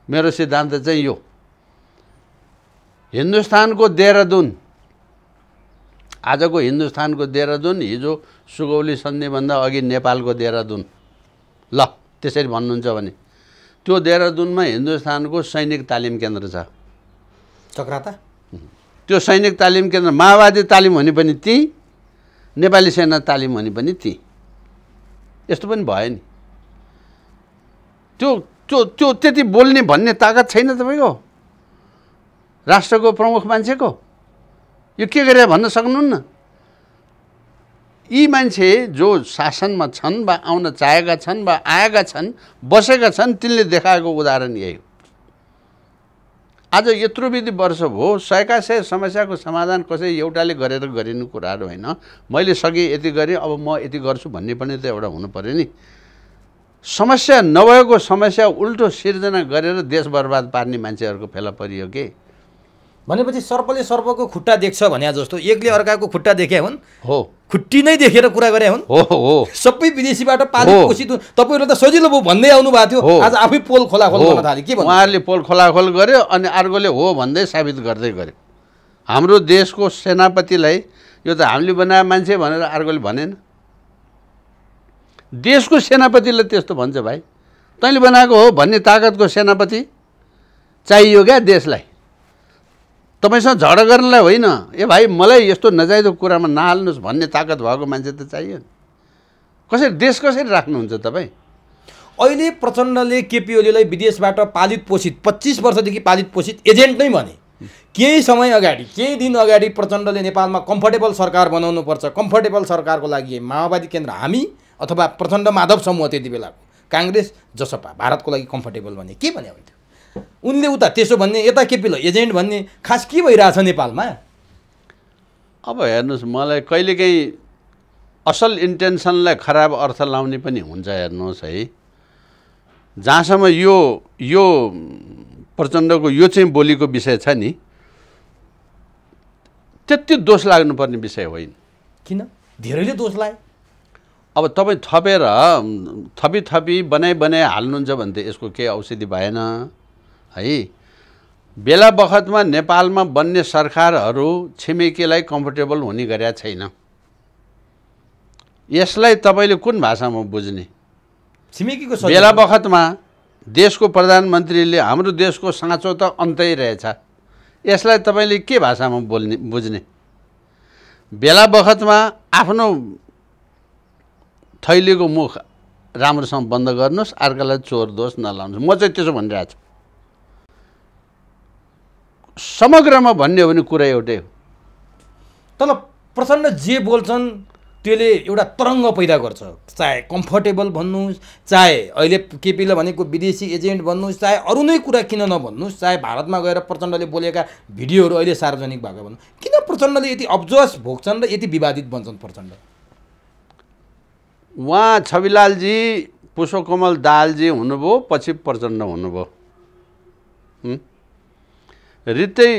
मेरो सिद्धान्त चाहिँ यो। हिन्दुस्तानको देहरादुन, आजको हिन्दुस्तानको देहरादुन हिजो सुगौली सन्धिभन्दा अघि नेपालको देहरादुन, ल त्यसरी भन्नुहुन्छ भने त्यो देहरादुनमा हिन्दुस्तानको सैनिक तालिम केन्द्र छ। चक्राता त्यो सैनिक तालिम केन्द्र, माओवादी तालिम हुने पनि त्यहीँ, नेपाली सेना तालिम हुने पनि त्यहीँ। यस्तो पनि भयो नि। त्यो त्यति बोल्ने भन्ने ताकत छैन तपाईँको राष्ट्रको प्रमुख मान्छेको? यो के गरे भन्न सक्नुहुन्न? यी मान्छे जो शासनमा छन् वा आउन चाहेका छन् वा आएका छन्, बसेका छन्, तिनले देखाएको उदाहरण यही हो। आज यत्रो विधि वर्ष भयो, 100 समस्याको समाधान कसै एउटाले गरेर गरिने कुराहरू होइन। मैले सके यति गरेँ, अब म यति गर्छु भन्ने पनि त एउटा हुनु पर्यो नि। समस्या नभएको समस्या उल्टो सिर्जना गरेर देश बर्बाद पार्ने मान्छेहरूको फेला परियो के? भनेपछि सर्पले सर्पको खुट्टा देख्छ भने जस्तो एकले अर्काको खुट्टा देखे हुन्, हो खुट्टी नै देखेर कुरा गरे हुन्। हो सबै विदेशीबाट पालित पोषित हुन्। तपाईँहरू त सजिलो भयो भन्दै आउनु भएको थियो, आज आफै पोल खोलाखोल गर्न थाले। के भन्नु? उहाँहरूले पोल खोलाखोल गर्यो अनि अर्कोले हो भन्दै साबित गर्दै गर्यो। हाम्रो देशको सेनापतिलाई यो त हामीले बनाए मान्छे भनेर अर्कोले भनेन। देशको सेनापतिले त्यस्तो भन्छ भाइ, तैँले बनाएको हो भन्ने ताकतको सेनापति चाहियो क्या देशलाई। तपाईँसँग झगडा गर्नलाई होइन, ए भाइ मलाई यस्तो नचाहिँदो कुरामा नहाल्नुहोस् भन्ने ताकत भएको मान्छे त चाहियो नि। कसरी देश कसरी राख्नुहुन्छ तपाईँ? अहिले प्रचण्डले केपी ओलीलाई विदेशबाट पालित पोषित 25 वर्षदेखि पालित पोषित एजेन्ट नै भने। केही समय अगाडि, केही दिन अगाडि प्रचण्डले नेपालमा कम्फर्टेबल सरकार बनाउनुपर्छ, कम्फर्टेबल सरकारको लागि माओवादी केन्द्र हामी अथवा प्रचण्ड माधव समूह त्यति बेलाको काङ्ग्रेस जसपा भारतको लागि कम्फर्टेबल भन्ने के भने हुन्थ्यो? उनले उता त्यसो भन्ने, यता केपी ल एजेन्ट भन्ने, खास के भइरहेछ नेपालमा? अब हेर्नुहोस्, मलाई कहिलेकाहीँ असल इन्टेन्सनलाई खराब अर्थ लाउने पनि हुन्छ। हेर्नुहोस् है, जहाँसम्म यो प्रचण्डको यो चाहिँ बोलीको विषय छ नि, त्यति दोष लाग्नुपर्ने विषय होइन। किन धेरैले दोष लाए? अब तपाईँ थपेर थपी बनाइ हाल्नुहुन्छ भने त यसको केही औषधि भएन है। बेला बखतमा नेपालमा बन्ने सरकारहरू छिमेकीलाई कम्फर्टेबल हुने गरेका छैन। यसलाई तपाईँले कुन भाषामा बुझ्ने? छिमेकीको बेला बखतमा देशको प्रधानमन्त्रीले हाम्रो देशको साँचो त अन्तै रहेछ, यसलाई तपाईँले के भाषामा बुझ्ने? बेला बखतमा आफ्नो थैलीको मुख राम्रोसँग बन्द गर्नुहोस्, अर्कालाई चोर दोष नलाउनुहोस्। म चाहिँ त्यसो भनिरहेको छु। समग्रमा भन्ने हो भने कुरा एउटै हो। तर प्रचण्ड जे बोल्छन् त्यसले एउटा तरङ्ग पैदा गर्छ। चाहे कम्फर्टेबल भन्नुहोस्, चाहे अहिले केपीले भनेको विदेशी एजेन्ट भन्नुहोस्, चाहे अरू नै कुरा किन नभन्नुहोस्, चाहे भारतमा गएर प्रचण्डले बोलेका भिडियोहरू अहिले सार्वजनिक भएको भन्नु, किन प्रचण्डले यति अब्जस भोग्छन् र यति विवादित बन्छन् प्रचण्ड? उहाँ छविलालजी पुष्पकमल दाहालजी हुनुभयो, पछि प्रचण्ड हुनुभयो। रित्तै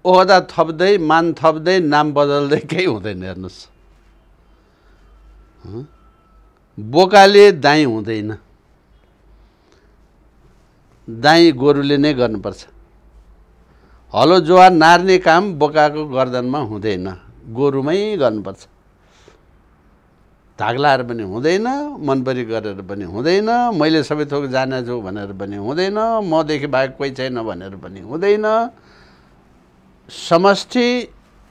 ओहदा थप्दै, मान थप्दै, नाम बदल्दै केही हुँदैन। हेर्नुहोस्, बोकाले दाइँ हुँदैन, दाइँ गोरुले नै गर्नुपर्छ। हलो जुवा नार्ने काम बोकाको गर्दनमा हुँदैन, गोरुमै गर्नुपर्छ। धाग लाएर पनि हुँदैन, मनपरी गरेर पनि हुँदैन, मैले सबै थोक जाने छु भनेर पनि हुँदैन, मदेखि बाहेक कोही छैन भनेर पनि हुँदैन। समष्टि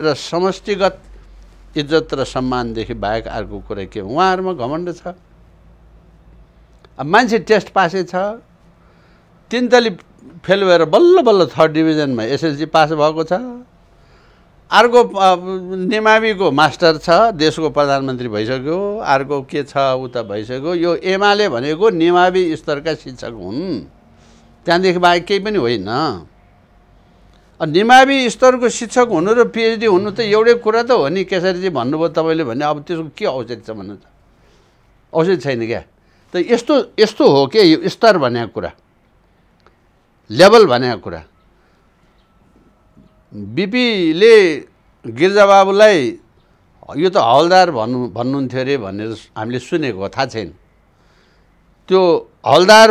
र समष्टिगत इज्जत र सम्मानदेखि बाहेक अर्को कुरा के? उहाँहरूमा घमण्ड छ। अब मान्छे टेस्ट पासै छ, 3 तली फेल भएर बल्ल बल्ल 3rd डिभिजनमा एसएलसी पास भएको छ। अर्को निमाविको मास्टर छ, देशको प्रधानमन्त्री भइसक्यो। अर्को के छ उता भइसक्यो। यो एमाले भनेको निमावि स्तरका शिक्षक हुन्, त्यहाँदेखि बाहेक केही पनि होइन। निमावि स्तरको शिक्षक हुनु र पिएचडी हुनु त एउटै कुरा त हो नि। केसरीजी भन्नुभयो तपाईँले भने, अब त्यसको के औषधि छ भन्नु त? औषधि छैन क्या। त यस्तो हो के यो स्तर भनेको कुरा, लेभल भनेको कुरा। बिपीले गिर्जाबाबुलाई यो त हवलदार भन्नुहुन्थ्यो अरे भनेर हामीले सुनेको हो, थाहा छैन। त्यो हवलदार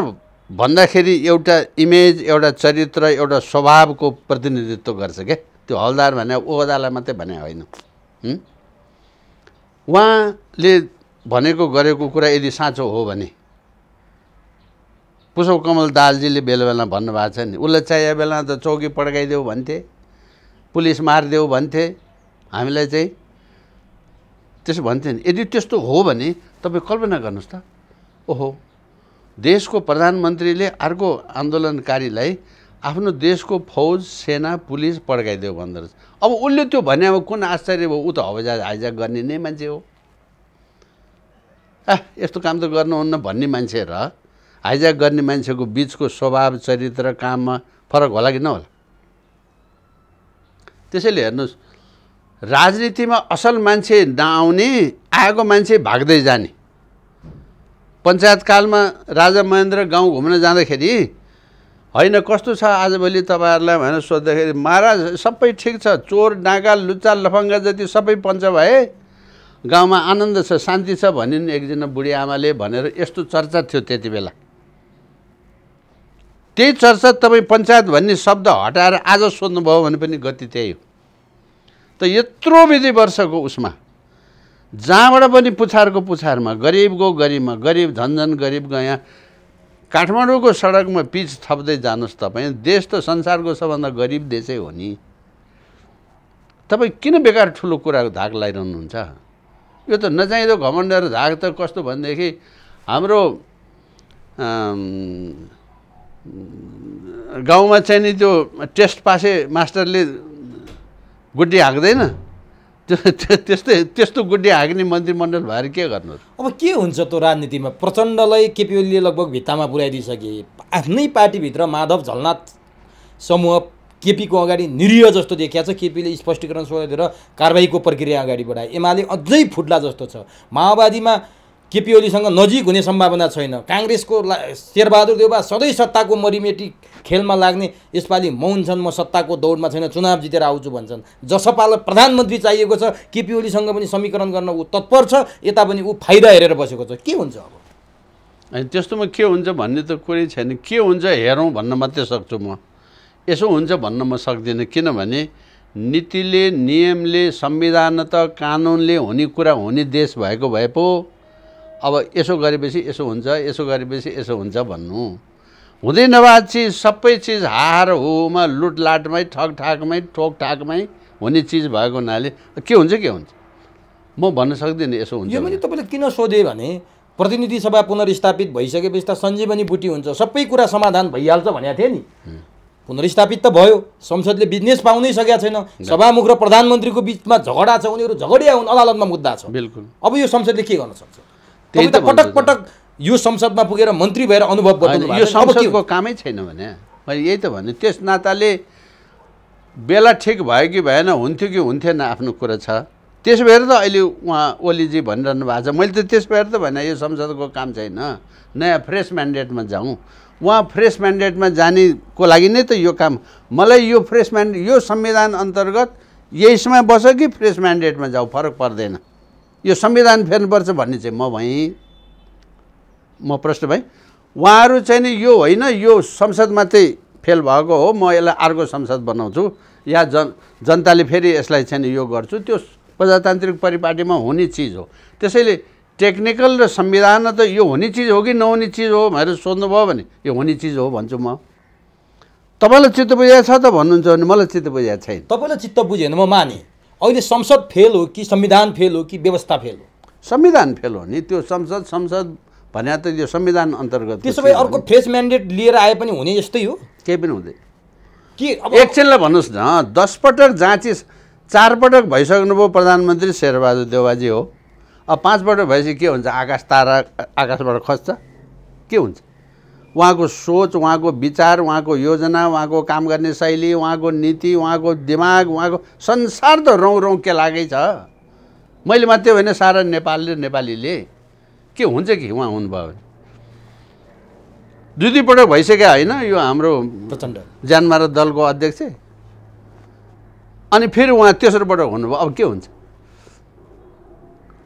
भन्दाखेरि एउटा इमेज, एउटा चरित्र, एउटा स्वभावको प्रतिनिधित्व गर्छ क्या। त्यो हवलदार भने ओहदालाई मात्रै भने होइन। उहाँले भनेको गरेको कुरा यदि साँचो हो भने पुष्पकमल दाहालजीले बेला बेला भन्नुभएको छ नि, उसलाई चाहिए बेला त चौकी पड्काइदेऊ भन्थे, पुलिस मारिदेऊ भन्थे, हामीलाई चाहिँ त्यसो भन्थे नि। यदि त्यस्तो हो भने तपाईँ कल्पना गर्नुहोस् त, ओहो देशको प्रधानमन्त्रीले अर्को आन्दोलनकारीलाई आफ्नो देशको फौज, सेना, पुलिस पड्काइदेऊ भन्दो रहेछ। अब उसले त्यो भनेमा कुन आश्चर्य भयो? ऊ त हवाईजहाज हाइज्याक गर्ने नै मान्छे हो। यस्तो काम त गर्नुहुन्न भन्ने मान्छे र हाइज्याक गर्ने मान्छेको बिचको स्वभाव, चरित्र, काममा फरक होला कि नहोला? त्यसैले हेर्नुहोस्, राजनीतिमा असल मान्छे नआउने, आएको मान्छे भाग्दै जाने। पञ्चायतकालमा राजा महेन्द्र गाउँ घुम्न जाँदाखेरि होइन कस्तो छ आजभोलि तपाईँहरूलाई भनेर सोद्धाखेरि, महाराज सबै ठिक छ, चोर डाँगा लुच्चा लफङ्गा जति सबै पञ्च भए, गाउँमा आनन्द छ, शान्ति छ भनिन् एकजना बुढी आमाले भनेर यस्तो चर्चा थियो त्यति बेला। त्यही चर्चा तपाईँ पञ्चायत भन्ने शब्द हटाएर आज सोध्नुभयो भने पनि गति त्यही हो। त यत्रो विधि वर्षको उसमा जहाँबाट पनि पुछारको पुछारमा, गरिबको गरिबमा गरिब झन्झन गरिब गया। काठमाडौँको सडकमा पिच थप्दै जानुहोस् तपाईँ, देश त संसारको सबभन्दा गरिब देशै हो नि। तपाईँ किन बेकार ठुलो कुराको धाक लगाइरहनुहुन्छ? यो त नचाहिँदो घमण्ड र धाक त कस्तो भनेदेखि, हाम्रो गाउँमा चाहिँ नि त्यो टेस्ट पासे मास्टरले गुड्डी हाँक्दैन, त्यस्तो गुड्डी हाँक्ने मन्त्रीमण्डल भएर के गर्नु? अब के हुन्छ त राजनीतिमा? प्रचण्डलाई केपी ओलीले लगभग भित्तामा पुर्याइदिइसके। आफ्नै पार्टीभित्र माधव झलनाथ समूह केपीको अगाडि निरीह जस्तो देखिया छ। केपीले स्पष्टीकरण सोधेर कारबाहीको प्रक्रिया अगाडि बढाए। एमाले अझै फुट्ला जस्तो छ। माओवादीमा केपी ओलीसँग नजिक हुने सम्भावना छैन। काङ्ग्रेसको शेरबहादुर देउबा सधैँ सत्ताको मरिमेटी खेलमा लाग्ने, यसपालि मौन छन्, म सत्ताको दौडमा छैन, चुनाव जितेर आउँछु भन्छन्। जसपालाई प्रधानमन्त्री चाहिएको छ, केपी ओलीसँग पनि समीकरण गर्न ऊ तत्पर छ, यता पनि ऊ फाइदा हेरेर बसेको छ। के हुन्छ अब? अनि त्यस्तोमा के हुन्छ भन्ने त कुरै छैन। के हुन्छ हेरौँ भन्न मात्रै सक्छु म। यसो हुन्छ भन्न म सक्दिनँ, किनभने नीतिले, नियमले, संविधान त कानुनले हुने कुरा हुने देश भएको भए पो अब यसो गरेपछि यसो हुन्छ, यसो गरेपछि यसो हुन्छ भन्नु हुँदैन। नभए चिज सबै चिज हार हुमा लुटलाटमै, ठगठाकमै, ठोकठाकमै हुने चिज भएको हुनाले के हुन्छ के हुन्छ म भन्न सक्दिनँ यसो हुन्छ। यो मैले तपाईँले किन सोधेँ भने प्रतिनिधि सभा पुनर्स्थापित भइसकेपछि त सञ्जीवनी बुटी हुन्छ, सबै कुरा समाधान भइहाल्छ भनेको थिएँ नि। पुनर्स्थापित त भयो, संसदले बिजनेस पाउनै सकेका छैन। सभामुख र प्रधानमन्त्रीको बिचमा झगडा छ, उनीहरू झगडिया हुन्, अदालतमा मुद्दा छ। बिल्कुल। अब यो संसदले के गर्न सक्छ? त्यही त पटक पटक यो संसदमा पुगेर मन्त्री भएर अनुभव बदल्नु यो संसदको कामै छैन भने मैले यही त भने। त्यस नाताले बेला ठिक भयो कि भएन, हुन्थ्यो कि हुन्थेन आफ्नो कुरा छ। त्यस भएर त अहिले उहाँ ओलीजी भनिरहनु भएको छ। मैले त त्यस भएर त भने यो संसदको काम छैन, नयाँ फ्रेस म्यान्डेटमा जाउँ। उहाँ फ्रेस म्यान्डेटमा जानेको लागि नै त यो काम। मलाई यो फ्रेस म्यान्डेट, यो संविधान अन्तर्गत यसमा बस कि फ्रेस म्यान्डेटमा जाऊ, फरक पर्दैन। यो संविधान फेर्नुपर्छ भन्ने चाहिँ म भएँ, म प्रश्न भएँ। उहाँहरू चाहिँ नि यो होइन, यो संसद मात्रै फेल भएको हो, म यसलाई अर्को संसद बनाउँछु, या जनताले फेरि यसलाई चाहिँ यो गर्छु, त्यो प्रजातान्त्रिक परिपाटीमा हुने चिज हो। त्यसैले टेक्निकल र संविधान त यो हुने चिज हो कि नहुने चिज हो भनेर सोध्नुभयो भने यो हुने चिज हो भन्छु म। तपाईँलाई चित्त बुझाएको छ त भन्नुहुन्छ भने मलाई चित्त बुझाएको छैन। तपाईँलाई चित्त बुझेन म माने। अहिले संसद फेल हो कि संविधान फेल हो कि व्यवस्था फेल हो? संविधान फेल हो नि। त्यो संसद भने त यो संविधान अन्तर्गत। त्यसो भए अर्को फ्रेस म्यान्डेट लिएर आए पनि हुने यस्तै हो? केही पनि हुँदैन। के अब एकछिनलाई भन्नुहोस् न, 10 पटक जाँची 4 पटक भइसक्नुभयो प्रधानमन्त्री शेरबहादुर देउवाजी हो। अब 5 पटक भएपछि के हुन्छ? आकाश तारा आकाशबाट खस्छ? के हुन्छ? उहाँको सोच, उहाँको विचार, उहाँको योजना, उहाँको काम गर्ने शैली, उहाँको नीति, उहाँको दिमाग, उहाँको संसार त रौँ के लागै छ। मैले मात्रै होइन, सारा नेपालीले के हुन्छ कि उहाँ हुनुभयो भने। 2 पटक भइसक्यो होइन यो हाम्रो प्रचण्ड ज्यानमारा दलको अध्यक्ष, अनि फेरि उहाँ तेस्रो पटक हुनुभयो। अब के हुन्छ?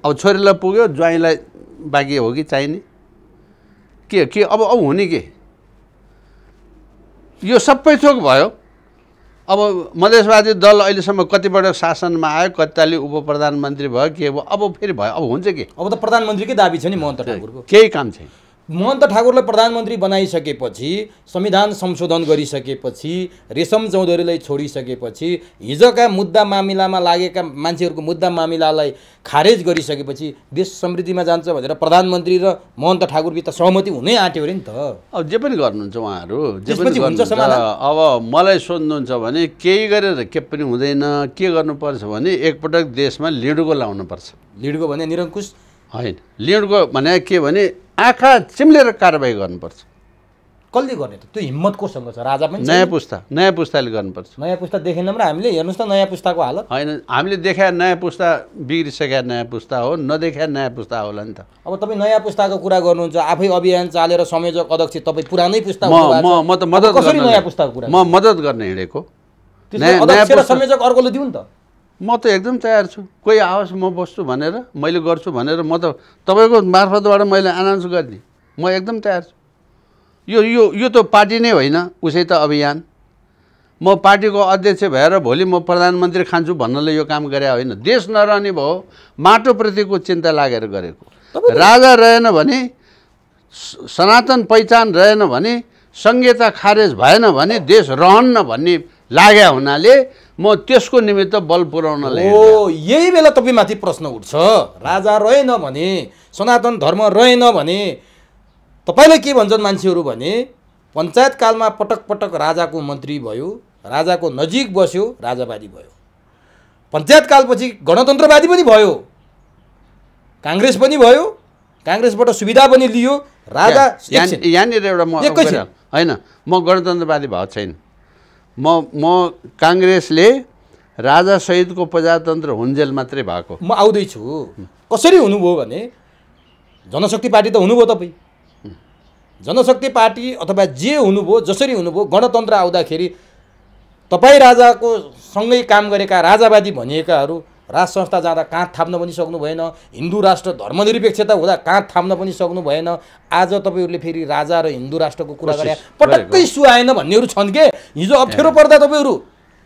अब छोरीलाई पुग्यो, ज्वाइँलाई बाँकी हो कि चाहिने? के अब हुने के? यो सबै थोक भयो। अब मधेसवादी दल अहिलेसम्म कतिपटक शासनमा आयो, कतिले उप प्रधानमन्त्री भयो, के भयो, अब फेरि भयो। अब हुन्छ के? अब त प्रधानमन्त्रीकै दाबी छ नि महन्त ठाकुरको। केही काम छैन। महन्त ठाकुरलाई प्रधानमन्त्री बनाइसकेपछि, संविधान संशोधन गरिसकेपछि, रेशम चौधरीलाई छोडिसकेपछि, हिजोका मुद्दा मामिलामा लागेका मान्छेहरूको मुद्दा मामिलालाई खारेज गरिसकेपछि देश समृद्धिमा जान्छ भनेर प्रधानमन्त्री र महन्त ठाकुरबिच सहमति हुनै आँट्यो अरे नि त। अब जे पनि गर्नुहुन्छ उहाँहरू, जे पनि त्यसपछि हुन्छ गर्नुहुन्छ। समाधान? अब मलाई सोध्नुहुन्छ भने केही गरेर के पनि हुँदैन। के गर्नुपर्छ भने एकपटक देशमा लिडको लाउनुपर्छ। लिडको भने निरङ्कुश होइन, लिडको भने के भने आँखा चिम्लेर कारबाही गर्नुपर्छ। कसले गर्ने त? त्यो हिम्मत कोसँग छ? राजा पनि नयाँ पुस्ताले गर्नुपर्छ। नयाँ पुस्ता देखेनौँ र हामीले। हेर्नुहोस् त नयाँ पुस्ताको हालत। होइन, हामीले देखा नयाँ पुस्ता बिग्रिसकेका नयाँ पुस्ता हो, नदेखा नयाँ पुस्ता होला नि त। अब तपाईँ नयाँ पुस्ताको कुरा गर्नुहुन्छ, आफै अभियान चालेर संयोजक अध्यक्ष तपाईँ पुरानै पुस्ता म त मद्दत कसरी नयाँ पुस्ताको कुरा? म मद्दत गर्न हिँडेको। अध्यक्ष र संयोजक अर्कोले दिउँ नि त। म त एकदम तयार छु। कोही आओस् म बस्छु भनेर, मैले गर्छु भनेर, म त तपाईँको मार्फतबाट मैले अनाउन्स गरिदिएँ। म एकदम तयार छु। यो त पार्टी नै होइन, उसै त अभियान। म पार्टीको अध्यक्ष भएर भोलि म प्रधानमन्त्री खान्छु भन्नले यो काम गरे होइन। देश नरहने भयो, माटोप्रतिको चिन्ता लागेर गरेको। राजा रहेन भने, सनातन पहिचान रहेन भने, संहिता खारेज भएन भने देश रहन्न भन्ने लाग्या हुनाले म त्यसको निमित्त बल पुर्याउनलाई। यही बेला तपाईँमाथि प्रश्न उठ्छ। राजा रहेन भने, सनातन धर्म रहेन भने तपाईँलाई के भन्छन् मान्छेहरू भने पञ्चायत कालमा पटक पटक राजाको मन्त्री भयो, राजाको नजिक बस्यो, राजावादी भयो। पञ्चायतकालपछि गणतन्त्रवादी पनि भयो, काङ्ग्रेस पनि भयो, काङ्ग्रेसबाट सुविधा पनि लियो। राजा यहाँनिर एउटा होइन, म गणतन्त्रवादी भएको छैन। म काङ्ग्रेसले राजासहितको प्रजातन्त्र हुन्जेल मात्रै भएको। म आउँदैछु। कसरी हुनुभयो भने जनशक्ति पार्टी त हुनुभयो तपाईँ, जनशक्ति पार्टी अथवा जे हुनुभयो, जसरी हुनुभयो, गणतन्त्र आउँदाखेरि तपाईँ राजाको सँगै काम गरेका राजावादी भनिएकाहरू राज संस्था जाँदा काँध थाप्न पनि सक्नु भएन, हिन्दू राष्ट्र धर्मनिरपेक्षता हुँदा काँध थाप्न पनि सक्नु भएन। आज तपाईँहरूले फेरि राजा र हिन्दू राष्ट्रको कुरा गरे पटक्कै सुहाएन भन्नेहरू छन् के। हिजो अप्ठ्यारो पर्दा तपाईँहरू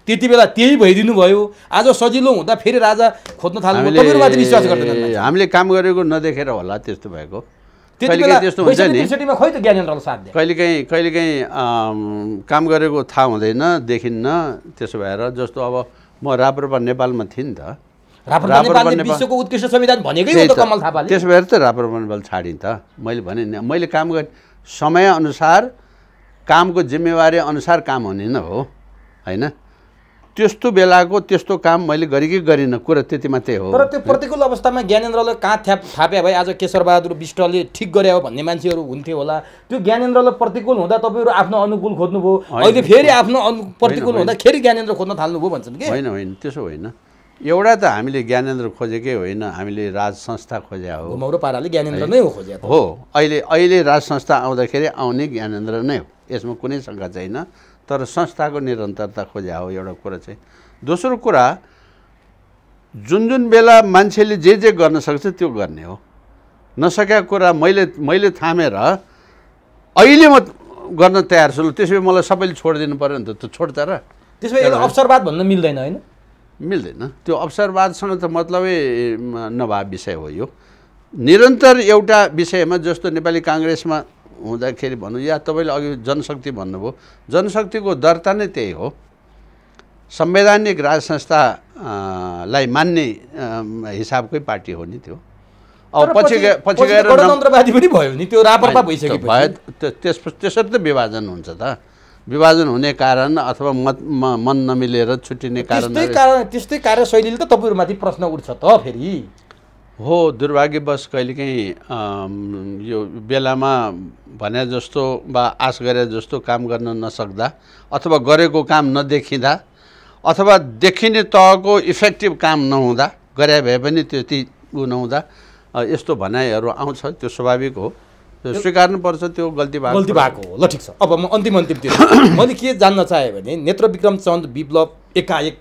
त्यति बेला त्यही भइदिनु भयो, आज सजिलो हुँदा फेरि राजा खोज्न थाल्नु, तपाईँहरूमाथि विश्वास गर्दैन। हामीले काम गरेको नदेखेर होला त्यस्तो भएको। त्यस्तो हुन्छ नि, खै त ज्ञानेन्द्रले साथ दिए। कहिलेकाहीँ काम गरेको थाहा हुँदैन, देखिन्न। त्यसो भएर जस्तो अब म राप्रपा नेपालमा थिएँ नि त, विश्वको उत्कृष्ट संविधान भनेकै हो त कमल थापाले। त्यसो भएर त राप्रपा नेपाल छाडिन् त। मैले भने नि, मैले काम गरेँ समयअनुसार, कामको जिम्मेवारी अनुसार काम हुने न हो, होइन? त्यस्तो बेलाको त्यस्तो काम मैले गरेँ कि गरिनँ, कुरा त्यति मात्रै हो। तर त्यो प्रतिकूल अवस्थामा ज्ञानेन्द्रले काँध थाप्या भए आज केशरबहादुर बिष्टले ठिक गरे हो भन्ने मान्छेहरू हुन्थ्यो होला। त्यो ज्ञानेन्द्रले प्रतिकूल हुँदा तपाईँहरू आफ्नो अनुकूल खोज्नुभयो, अहिले फेरि आफ्नो प्रतिकूल हुँदाखेरि ज्ञानेन्द्र खोज्न थाल्नुभयो भन्छन् कि? होइन, त्यसो होइन। एउटा त हामीले ज्ञानेन्द्र खोजेकै होइन, हामीले राज संस्था खोज्या हो। घुमाउरो पाराले ज्ञानेन्द्र नै हो खोज्या हो। अहिले राज संस्था आउँदाखेरि आउने ज्ञानेन्द्र नै हो, यसमा कुनै शङ्का छैन। तर संस्थाको निरन्तरता खोज्या हो एउटा कुरा चाहिँ। दोस्रो कुरा, जुन बेला मान्छेले जे गर्न सक्छ त्यो गर्ने हो। नसकेका कुरा मैले थामेर अहिले म गर्न तयार छु, त्यसो भए मलाई सबैले छोडिदिनु पऱ्यो नि त। त्यो छोड्छ र? त्यसो भए अवसरवाद भन्न मिल्दैन, होइन? मिल्दैन। त्यो अवसरवादसँग त मतलबै नभए विषय हो यो। निरन्तर एउटा विषयमा, जस्तो नेपाली काङ्ग्रेसमा हुँदाखेरि भनौँ, या तपाईँले अघि जनशक्ति भन्नुभयो, जनशक्तिको दर्ता नै त्यही हो। संवैधानिक राज संस्थालाई मान्ने हिसाबकै पार्टी हो नि त्यो। अब पछि गएर गणतन्त्रवादी पनि भयो नि, त्यो राप्रपा भइसक्यो भयो। त्यसरी त विभाजन हुन्छ त। विभाजन हुने कारण अथवा मन नमिलेर छुट्टिने कारण, त्यस्तै कार्यशैलीले त तपाईँहरूमाथि प्रश्न उठ्छ त फेरि। हो, दुर्भाग्यवश कहिलेकाहीँ यो बेलामा भने जस्तो वा आश गरे जस्तो काम गर्न नसक्दा, अथवा गरेको काम नदेखिँदा, अथवा देखिने तहको इफेक्टिभ काम नहुँदा, गरे भए पनि त्यति नहुँदा यस्तो भनाइहरू आउँछ। त्यो स्वाभाविक हो, स्वीकार्नुपर्छ, त्यो गल्ती भएको हो। ल ठिक छ, अब म अन्तिमतिर मैले के जान्न चाहेँ भने नेत्रविक्रम चन्द विप्लव एकाएक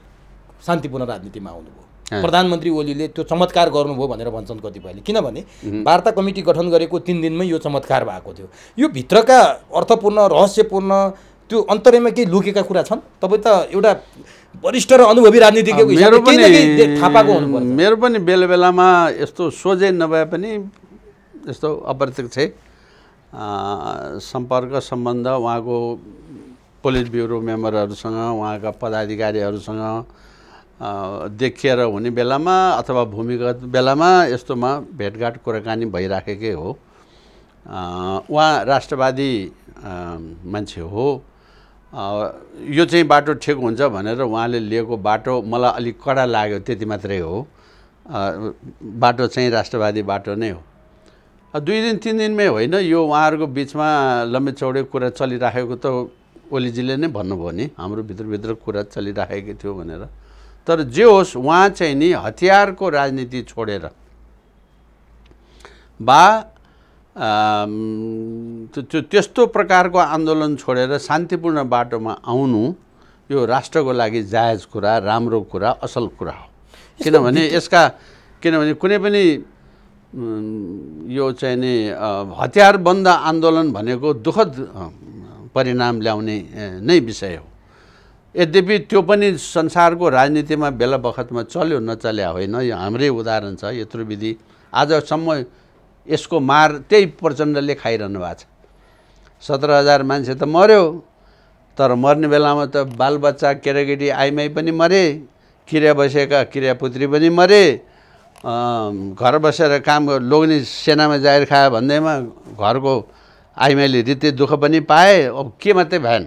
शान्तिपूर्ण राजनीतिमा आउनुभयो। प्रधानमन्त्री ओलीले त्यो चमत्कार गर्नुभयो भनेर भन्छन् कतिपयले, किनभने वार्ता कमिटी गठन गरेको 3 दिनमै यो चमत्कार भएको थियो। यो भित्रका अर्थपूर्ण, रहस्यपूर्ण, त्यो अन्तरैमा केही लुकेका कुरा छन्? तपाईँ त एउटा वरिष्ठ र अनुभवी राजनीतिज्ञको हिसाबले थाहा पाएको हुनुपर्छ। मेरो पनि बेला बेलामा यस्तो सोझै नभए पनि यस्तो अप्रत्यक्ष सम्पर्क सम्बन्ध उहाँको पोलिट ब्युरो मेम्बरहरूसँग, उहाँका पदाधिकारीहरूसँग देखिएर हुने बेलामा अथवा भूमिगत बेलामा यस्तोमा भेटघाट कुराकानी भइराखेकै हो। उहाँ राष्ट्रवादी मान्छे हो। यो चाहिँ बाटो ठिक हुन्छ भनेर उहाँले लिएको बाटो मलाई अलिक कडा लाग्यो, त्यति मात्रै हो। बाटो चाहिँ राष्ट्रवादी बाटो नै हो। 2 दिन 3 दिनमै होइन, यो उहाँहरूको बिचमा लम्बे चौडे कुरा चलिराखेको त ओलीजीले नै भन्नुभयो नि, हाम्रो भित्रभित्र कुरा चलिराखेको थियो भनेर। तर जे होस्, उहाँ चाहिँ नि हतियारको राजनीति छोडेर वा त्यस्तो प्रकारको आन्दोलन छोडेर शान्तिपूर्ण बाटोमा आउनु यो राष्ट्रको लागि जायज कुरा, राम्रो कुरा, असल कुरा हो। किनभने कुनै पनि यो चाहिँ नि हतियारबन्द आन्दोलन भनेको दुःखद परिणाम ल्याउने नै विषय हो। यद्यपि त्यो पनि संसारको राजनीतिमा बेला बखतमा चल्यो, नचल्या होइन। यो हाम्रै उदाहरण छ। यत्रो विधि आजसम्म यसको मार त्यही प्रचण्डले खाइरहनु भएको छ। 17,000 मान्छे त मर्यो, तर मर्ने बेलामा त बालबच्चा, केटाकेटी, आइमाई पनि मरे, किरा बसेका किरापुत्री पनि मरे। घर बसेर काम लोग्ने सेनामा जागिर खायो भन्दैमा घरको आइमाईले रित्ते दुःख पनि पाए। अब के मात्रै भएन।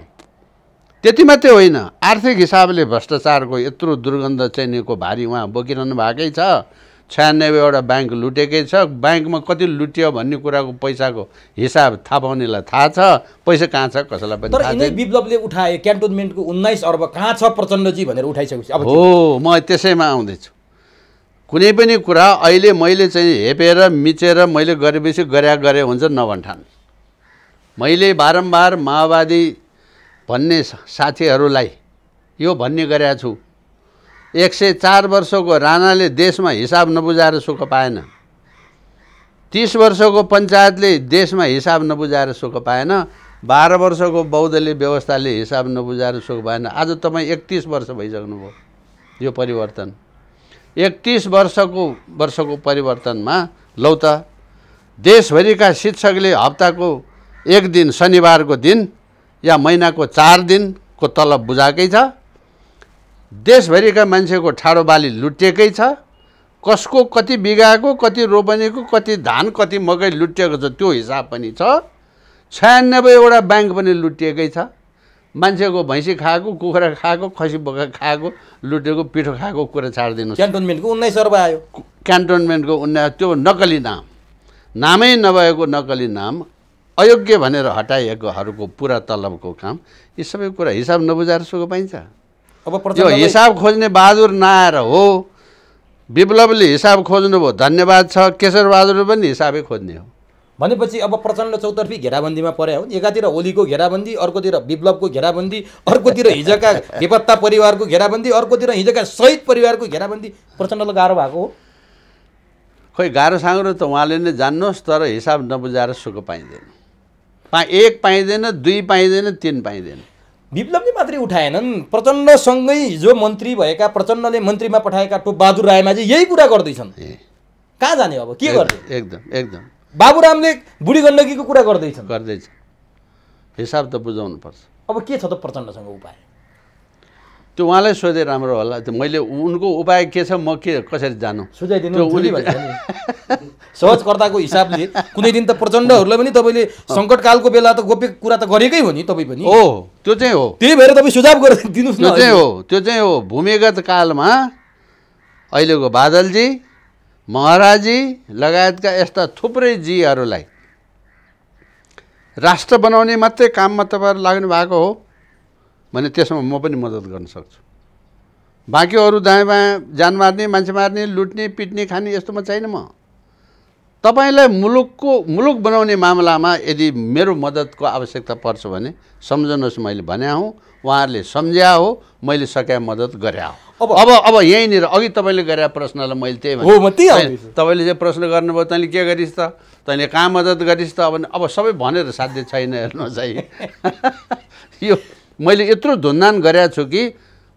त्यति मात्रै होइन, आर्थिक हिसाबले भ्रष्टाचारको यत्रो दुर्गन्ध चाहिनेको भारी उहाँ बोकिरहनु भएकै छ। 96वटा ब्याङ्क लुटेकै छ। ब्याङ्कमा कति लुटियो भन्ने कुराको पैसाको हिसाब थाहा पाउनेलाई थाहा छ, पैसा कहाँ छ कसैलाई पनि तर थाहा यिनै छैन। विप्लवले उठाए क्यान्टोनमेन्टको 19 अर्ब कहाँ छ प्रचण्डजी भनेर उठाइसकेपछि अब हो, म त्यसैमा आउँदैछु। कुनै पनि कुरा अहिले मैले चाहिँ हेपेर मिचेर मैले गरेपछि गरे हुन्छ नभन्ठान। मैले बारम्बार माओवादी भन्ने साथीहरूलाई यो भन्ने गरेका छु, 104 वर्षको राणाले देशमा हिसाब नबुझाएर सुख पाएन। 30 वर्षको पञ्चायतले देशमा हिसाब नबुझाएर सुख पाएन। 12 वर्षको बहुदलीय व्यवस्थाले हिसाब नबुझाएर सुख पाएन। आज तपाईँ 31 वर्ष भइसक्नुभयो यो परिवर्तन। 31 वर्षको परिवर्तनमा लौ त देशभरिका शिक्षकले हप्ताको एक दिन शनिबारको दिन या महिनाको 4 दिनको तलब बुझाएकै छ। देशभरिका मान्छेको ठाडो बाली लुटिएकै छ। कसको कति बिगाएको, कति रोपनीको, कति धान, कति मकै लुटिएको छ त्यो हिसाब पनि छ। 96वटा ब्याङ्क पनि लुटिएकै छ। मान्छेको भैँसी खाएको, कुखुरा खाएको, खसी बोका खाएको, लुटेको, पिठो खाएको कुरा छाडिदिनुहोस्। क्यान्टोनमेन्टको 19 अर्ब आयो। क्यान्टोनमेन्टको 19 त्यो नक्कली नाम, नामै नभएको नक्कली नाम, अयोग्य भनेर हटाइएकोहरूको पुरा तलबको काम, यी सबै कुरा हिसाब नबुझाएर सुख पाइन्छ। अब यो हिसाब खोज्ने बहादुर नआएर हो। विप्लवले हिसाब खोज्नुभयो, धन्यवाद छ। केशर बहादुरले पनि हिसाबै खोज्ने हो। भनेपछि अब प्रचण्ड चौतर्फी घेराबन्दीमा परे हो। एकातिर ओलीको घेराबन्दी, अर्कोतिर विप्लवको घेराबन्दी, अर्कोतिर हिजोका बेपत्ता परिवारको घेराबन्दी, अर्कोतिर हिजोका शहीद परिवारको घेराबन्दी। प्रचण्डलाई गाह्रो भएको हो। खोइ गाह्रो साँग्रो त उहाँले नै जान्नुहोस्, तर हिसाब नबुझाएर सुख पाइँदैन। 1 पाइँदैन, 2 पाइँदैन, 3 पाइँदैन। विप्लवले मात्रै उठाएनन्। प्रचण्डसँगै हिजो मन्त्री भएका, प्रचण्डले मन्त्रीमा पठाएका टोपबहादुर रायमाझी यही कुरा गर्दैछन्। कहाँ जाने अब, के गर्ने? एकदम बाबुरामले बुढी गण्डकीको कुरा गर्दैछ। हिसाब त बुझाउनुपर्छ। अब के छ त प्रचण्डसँग उपाय? त्यो उहाँलाई सोधे राम्रो होला। त्यो मैले उनको उपाय के छ, म के कसरी जानु सुझाइदिनु सहजकर्ताको हिसाबले। कुनै दिन त प्रचण्डहरूलाई पनि तपाईँले सङ्कटकालको बेला त गोप्य कुरा त गरेकै हो नि तपाईँ पनि। हो, त्यो चाहिँ हो। त्यही भएर तपाईँ सुझाव गरिदिनुहोस् न। त्यो चाहिँ हो। भूमिगत कालमा अहिलेको बादलजी, महाराजी लगायतका यस्ता थुप्रै जीहरूलाई राष्ट्र बनाउने मात्रै काममा तपाईँहरू लाग्नु भएको हो भने त्यसमा म पनि मद्दत गर्न सक्छु। बाँकी अरू दायाँ बायाँ जान मार्ने, मान्छे मार्ने, लुट्ने, पिट्ने, खाने यस्तोमा छैन म। तपाईँलाई मुलुक बनाउने मामलामा यदि मेरो मद्दतको आवश्यकता पर्छ भने सम्झनुहोस्, मैले भने हूँ, उहाँहरूले सम्झ्या हो, मैले सके मद्दत गरे हो। अब यहीँनिर अघि तपाईँले गरे प्रश्नलाई मैले त्यही भने, तपाईँले चाहिँ प्रश्न गर्नुभयो, तैँले के गरिस् त, तैँले कहाँ मद्दत गरिस् त, अब सबै भनेर साध्य छैन। हेर्नुहोस् है, यो मैले यत्रो धुनधान गरेको छु कि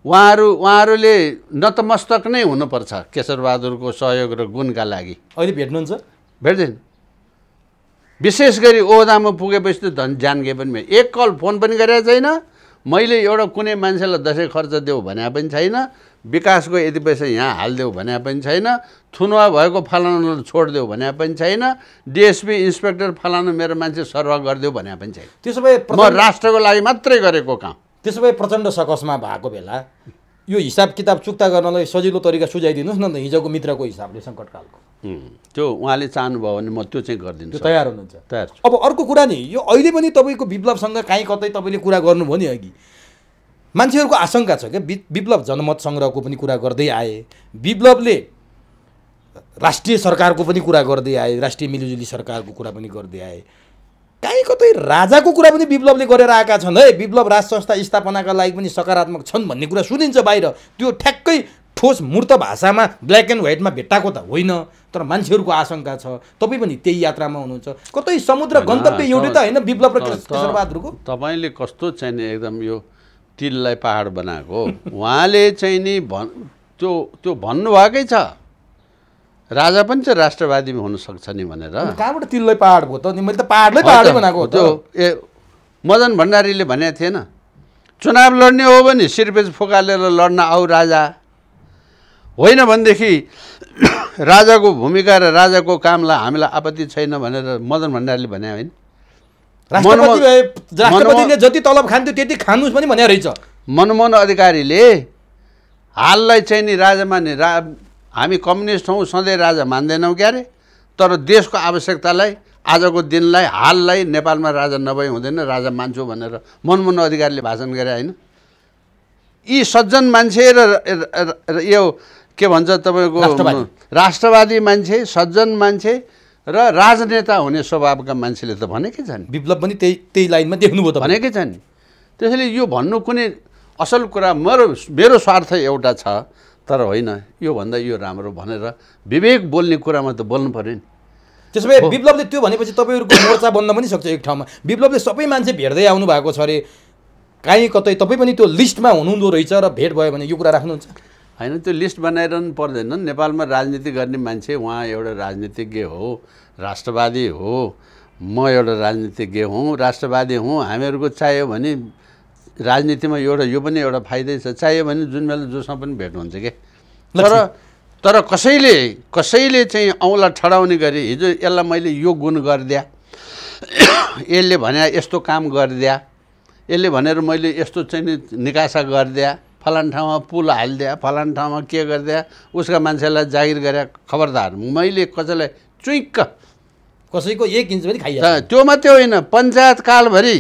उहाँहरूले नतमस्तक नै हुनुपर्छ केशरबहादुरको सहयोग र गुणका लागि। अहिले भेट्नुहुन्छ? भेट्दैन। विशेष गरी ओहदामा पुगेपछि त धन ज्यान गए पनि एक कल फोन पनि गरेको छैन। मैले एउटा कुनै मान्छेलाई दसैँ खर्च देऊ भने पनि छैन। विकासको यति पैसा यहाँ हालिदेऊ भने पनि छैन। थुनुवा भएको फलानालाई छोडिदेऊ भने पनि छैन। डिएसपी इन्सपेक्टर फलानु मेरो मान्छे सर्व गरिदेऊ भने पनि छैन। त्यसो भए म राष्ट्रको लागि मात्रै गरेको काम। त्यसो भए प्रचण्ड सकसमा भएको बेला यो हिसाब किताब चुक्ता गर्नलाई सजिलो तरिका सुझाइदिनुहोस् न त, हिजोको मित्रको हिसाबले सङ्कटकालको। त्यो उहाँले चाहनुभयो भने म त्यो चाहिँ गरिदिन्छु। तयार हुनुहुन्छ? तयार छु। अब अर्को कुरा नि, यो अहिले पनि तपाईँको विप्लवसँग काहीँ कतै तपाईँले कुरा गर्नुभयो नि अघि, मान्छेहरूको आशंका छ क्या, विप्लव जनमत सङ्ग्रहको पनि कुरा गर्दै आए, विप्लवले राष्ट्रिय सरकारको पनि कुरा गर्दै आए, राष्ट्रिय मिलिजुली सरकारको कुरा पनि गर्दै आए, काहीँ कतै राजाको कुरा पनि विप्लवले गरेर आएका छन्। है, विप्लव राज संस्था स्थापनाका लागि पनि सकारात्मक छन् भन्ने कुरा सुनिन्छ बाहिर। त्यो ठ्याक्कै ठोस मूर्त भाषामा ब्ल्याक एन्ड व्हाइटमा भेट्टाएको त होइन, तर मान्छेहरूको आशंका छ। तपाईँ पनि त्यही यात्रामा हुनुहुन्छ। कतै समुद्र गन्तव्य एउटै त होइन विप्लव र केशरबहादुरको? तपाईँले कस्तो चाहिँ नि एकदम यो तिललाई पहाड बनाएको। उहाँले चाहिँ नि त्यो भन्नुभएकै छ, राजा पनि चाहिँ राष्ट्रवादी हुन सक्छ नि भनेर। कहाँबाट तिललाई पहाड भयो त? मैले त पहाडलाई पहाडै बनाएको हो। त्यो मदन भण्डारीले भनेको थिएन, चुनाव लड्ने हो भने सिरपेज फुकालेर लड्न आऊ राजा, होइन भनेदेखि राजाको भूमिका र राजाको कामलाई हामीलाई आपत्ति छैन भनेर मदन भण्डारीले भने होइन। राष्ट्रपतिले जति तलब खान्थ्यो त्यति खानुस् पनि भने रहेछ। मनमोहन अधिकारीले हाललाई चाहिँ नि राजा मान्ने हामी कम्युनिस्ट हौँ, सधैँ राजा मान्दैनौँ क्यारे, तर देशको आवश्यकतालाई आजको दिनलाई हाललाई नेपालमा राजा नभई हुँदैन, राजा मान्छु भनेर मनमोहन अधिकारीले भाषण गरे होइन। यी सज्जन मान्छे र यो के भन्छ तपाईँको राष्ट्रवादी मान्छे, सज्जन मान्छे र राजनेता हुने स्वभावका मान्छेले त भनेकै छन्। विप्लव पनि त्यही लाइनमा देख्नुभयो त भनेकै छन्। त्यसैले यो भन्नु कुनै असल कुरा मेरो स्वार्थ एउटा छ, तर होइन योभन्दा यो राम्रो भनेर विवेक बोल्ने कुरामा त बोल्नु पऱ्यो नि। त्यसो भए विप्लवले त्यो भनेपछि तपाईँहरूको मोर्चा बन्न पनि सक्छ एक ठाउँमा। विप्लवले सबै मान्छे भेट्दै आउनु भएको छ अरे, काहीँ कतै तपाईँ पनि त्यो लिस्टमा हुनुहुँदो रहेछ र भेट भयो भने यो कुरा राख्नुहुन्छ? होइन, त्यो लिस्ट बनाइरहनु पर्दैन। नेपालमा राजनीति गर्ने मान्छे उहाँ एउटा राजनीतिज्ञ हो, राष्ट्रवादी हो, म एउटा राजनीतिज्ञ हुँ, राष्ट्रवादी हुँ। हामीहरूको चाहियो भने राजनीतिमा यो पनि एउटा फाइदै छ, चाहियो भने जुन बेला जोसँग पनि भेट हुन्छ के। तर कसैले चाहिँ औँला ठडाउने गरी हिजो यसलाई मैले यो गुण गरिदिया, यसले भने यस्तो काम गरिदिया, यसले भनेर मैले यस्तो चाहिँ निकासा गरिदिया, फलान ठाउँमा पुल हालिदिया, फलान ठाउँमा के गरिदिया, उसका मान्छेलाई जागिर गरे, खबरदार मैले कसैलाई चुइक्क कसैको 1 इन्च पनि खाइया। त्यो मात्रै होइन, पञ्चायत कालभरि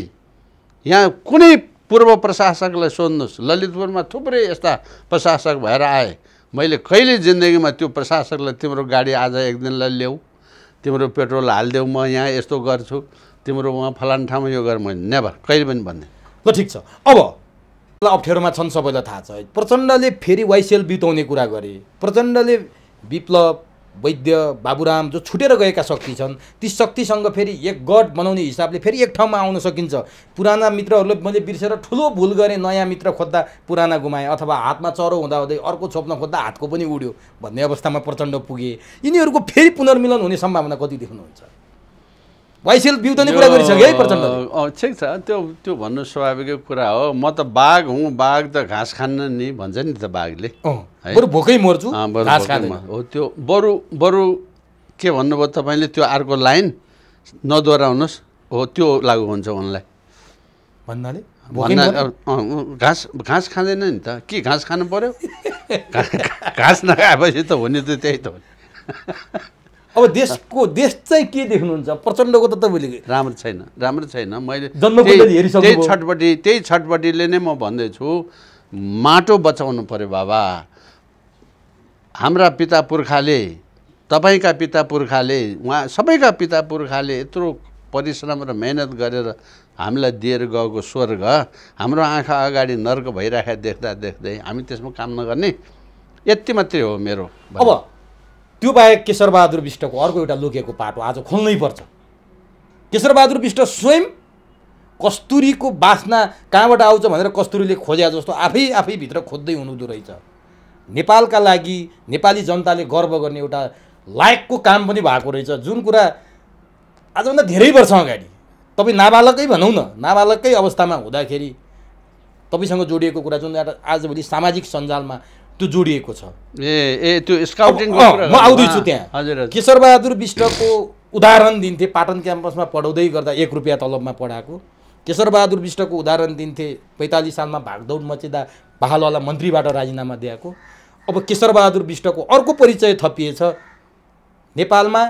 यहाँ कुनै पूर्व प्रशासकलाई सोध्नुहोस्, ललितपुरमा थुप्रै यस्ता प्रशासक भएर आए, मैले कहिले जिन्दगीमा त्यो प्रशासकलाई तिम्रो गाडी आज एक दिनलाई ल्याऊ, तिम्रो पेट्रोल हालिदेऊ, म यहाँ यस्तो गर्छु, तिम्रो उहाँ फलान ठाउँमा यो गर, मैले नेभर कहिले पनि भन्ने। ल ठिक छ, अब अप्ठ्यारोमा छन् सबैलाई थाहा छ। प्रचण्डले फेरि वाइसेल बिताउने कुरा गरे। प्रचण्डले विप्लव, वैद्य, बाबुराम जो छुटेर गएका शक्ति छन्, ती शक्तिसँग फेरि एक गठ बनाउने हिसाबले फेरि एक ठाउँमा आउन सकिन्छ। पुराना मित्रहरूले मैले बिर्सेर ठुलो भुल गरेँ, नयाँ मित्र खोज्दा पुराना गुमाएँ, अथवा हातमा चरो हुँदाहुँदै अर्को छोप्न खोज्दा हातको पनि उड्यो भन्ने अवस्थामा प्रचण्ड पुगे। यिनीहरूको फेरि पुनर्मिलन हुने सम्भावना कति देख्नुहुन्छ? वाइसेल बिउताउने कुरा गरिसक्यो है प्रचण्डले। ठिक छ, त्यो भन्नु स्वाभाविकै कुरा हो। म त बाघ हुँ, बाघ त घाँस खान्न नि भन्छ नि त बाघले, बरु भोकै मर्छु घाँस खाँदैन हो। त्यो बरु के भन्नुभयो तपाईँले, त्यो अर्को लाइन नदोहोऱ्याउनुहोस्, हो त्यो लागु हुन्छ उनलाई भन्नाले। घाँस खाँदैन नि त, के घाँस खानु पर्यो? घाँस नखाएपछि त हुने त त्यही त हो। अब देश चाहिँ के देख्नुहुन्छ? प्रचण्डको त तपाईँले राम्रो छैन। मैले त्यही छटपट्टिले नै म भन्दैछु, माटो बचाउनु पर्यो बाबा। हाम्रा पिता पुर्खाले, तपाईँका पिता पुर्खाले, उहाँ सबैका पिता पुर्खाले यत्रो परिश्रम र मेहनत गरेर हामीलाई दिएर गएको स्वर्ग हाम्रो आँखा अगाडि नर्क भइराखेको देख्दै हामी त्यसमा काम नगर्ने, यति मात्रै हो मेरो। अब त्यो बाहेक केशरबहादुर विष्टको अर्को एउटा लुकेको पाटो आज खोल्नै पर्छ। केशरबहादुर विष्ट स्वयं कस्तुरीको बासना कहाँबाट आउँछ भनेर कस्तुरीले खोजे जस्तो आफै भित्र खोज्दै हुनुहुँदो रहेछ। नेपालका लागि नेपाली जनताले गर्व गर्ने एउटा लायकको काम पनि भएको रहेछ, जुन कुरा आजभन्दा धेरै वर्ष अगाडि तपाईँ नाबालकै भनौँ न, नाबालकै अवस्थामा हुँदाखेरि तपाईँसँग जोडिएको कुरा जुन आजभोलि सामाजिक सञ्जालमा त्यो जोडिएको छ। त्यो स्काउटिङ म आउँदैछु त्यहाँ। केशरबहादुर विष्टको उदाहरण दिन्थे, पाटन क्याम्पसमा पढाउँदै गर्दा 1 रुपियाँ तलबमा पढाएको केशरबहादुर विष्टको उदाहरण दिन्थे। 45 सालमा भागदौड मचिँदा बहालवाला मन्त्रीबाट राजीनामा दिएको। अब केशरबहादुर विष्टको अर्को परिचय थपिएछ। नेपालमा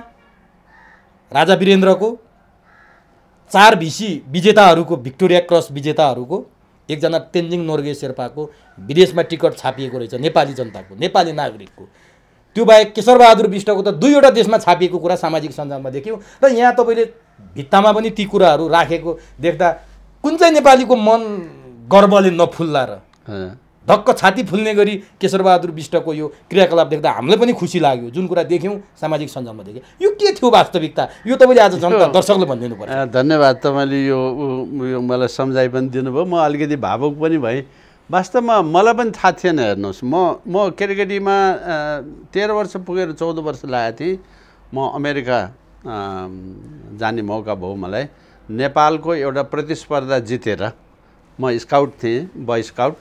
राजा वीरेन्द्रको 4 भिसी विजेताहरूको, भिक्टोरिया क्रस विजेताहरूको, एकजना तेन्जिङ नोर्गे शेर्पाको विदेशमा टिकट छापिएको रहेछ, नेपाली जनताको, नेपाली नागरिकको। त्यो बाहेक केशरबहादुर विष्टको त 2वटा देशमा छापिएको कुरा सामाजिक सञ्जालमा देख्यौँ। र यहाँ तपाईँले भित्तामा पनि ती कुराहरू राखेको देख्दा कुन चाहिँ नेपालीको मन गर्वले नफुल्ला र धक्क छाती फुल्ने गरी केशरबहादुर विष्टको यो क्रियाकलाप देख्दा हामीलाई पनि खुसी लाग्यो। जुन कुरा देख्यौँ सामाजिक सञ्जालमा देख्यौँ, यो के थियो वास्तविकता? यो तपाईँले आज जनता दर्शकले भनिदिनु पर्छ। धन्यवाद, तपाईँले यो मलाई सम्झाइ पनि दिनुभयो। म अलिकति भावुक पनि भएँ। वास्तवमा मलाई पनि थाहा थिएन। हेर्नुहोस्, म केटाकेटीमा 13 वर्ष पुगेर 14 वर्ष लागेको थिएँ। म अमेरिका जाने मौका भयो मलाई। नेपालको एउटा प्रतिस्पर्धा जितेर, म स्काउट थिएँ, बोय स्काउट।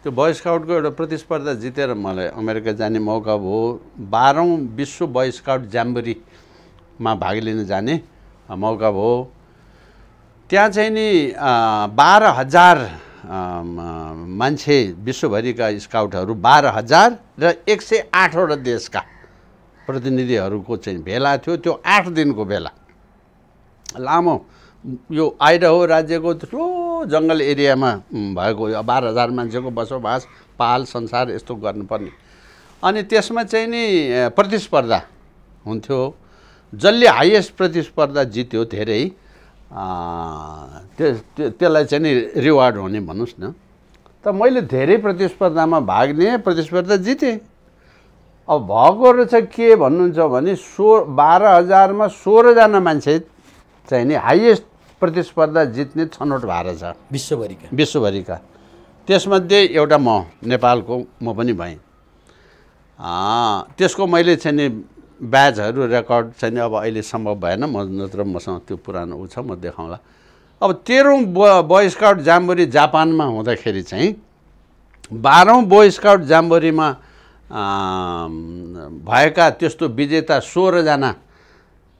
त्यो बोय स्काउटको एउटा प्रतिस्पर्धा जितेर मलाई अमेरिका जाने मौका भयो। 12औं विश्व बोय स्काउट ज्याम्बोरीमा भाग लिन जाने मौका भयो। त्यहाँ चाहिँ नि 12,000 मान्छे विश्वभरिका स्काउटहरू 12,000 र 108वटा देशका प्रतिनिधिहरूको चाहिँ भेला थियो। त्यो 8 दिनको भेला लामो यो आइडाहो राज्यको ठुलो जङ्गल एरियामा भएको 12,000 मान्छेको बसोबास पाल संसार यस्तो गर्नुपर्ने। अनि त्यसमा चाहिँ नि प्रतिस्पर्धा हुन्थ्यो। जसले हाइएस्ट प्रतिस्पर्धा जित्यो धेरै त्यसलाई चाहिँ नि रिवार्ड हुने भन्नुहोस् न। त मैले धेरै प्रतिस्पर्धामा भाग लिएँ, प्रतिस्पर्धा जितेँ। अब भएको रहेछ के भन्नुहुन्छ भने 12,000मा 16जना मान्छे चाहिँ नि हाइएस्ट प्रतिस्पर्धा जित्ने छनौट भएर छ विश्वभरिका। त्यसमध्ये एउटा म नेपालको म पनि भएँ। त्यसको मैले चाहिँ नि ब्याजहरू रेकर्ड चाहिँ अब अहिले सम्भव भएन, म नत्र मसँग त्यो पुरानो ऊ छ, म देखाउँला। अब 13औं बोय स्काउट जाम्बोरी जापानमा हुँदाखेरि चाहिँ 12औं बोय स्काउट जाम्बोरीमा भएका त्यस्तो विजेता 16जना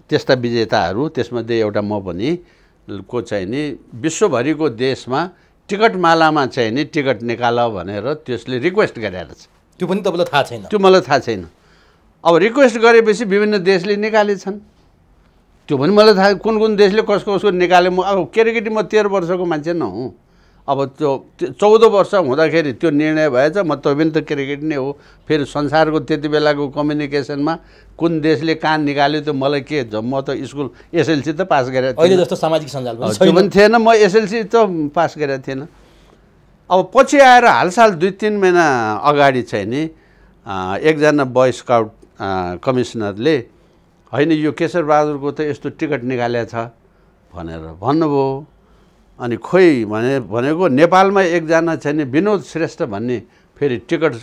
त्यस्ता विजेताहरू, त्यसमध्ये एउटा म पनि को चाहिँ नि विश्वभरिको देशमा टिकटमालामा चाहिँ नि टिकट निकाल भनेर त्यसले रिक्वेस्ट गरेर छ। त्यो पनि तपाईँलाई थाहा छैन? त्यो मलाई थाहा छैन। अब रिक्वेस्ट गरेपछि विभिन्न देशले निकालेछन्। त्यो पनि मलाई थाहा कुन कुन देशले कसको निकाले। म अब केटाकेटी म 13 वर्षको मान्छे नहुँ। अब त्यो 14 वर्ष हुँदाखेरि त्यो निर्णय भएछ। म त पनि त केटाकेटी नै हो। फेरि संसारको त्यति बेलाको कम्युनिकेसनमा कुन देशले कहाँ निकाल्यो त्यो मलाई के, म त स्कुल एसएलसी त पास गरेको थिएँ। अहिले जस्तो सामाजिक सञ्जाल पनि थिएन, म एसएलसी त पास गरेको थिएन। अब पछि आएर हालसाल 2-3 महिना अगाडि चाहिँ नि एकजना बोय स्काउट कमिसनरले होइन यो केशरबहादुरको त यस्तो टिकट निकालेको छ भनेर भन्नुभयो। अनि खोइ भनेको नेपालमा एकजना चाहिँ नि विनोद श्रेष्ठ भन्ने फेरि टिकट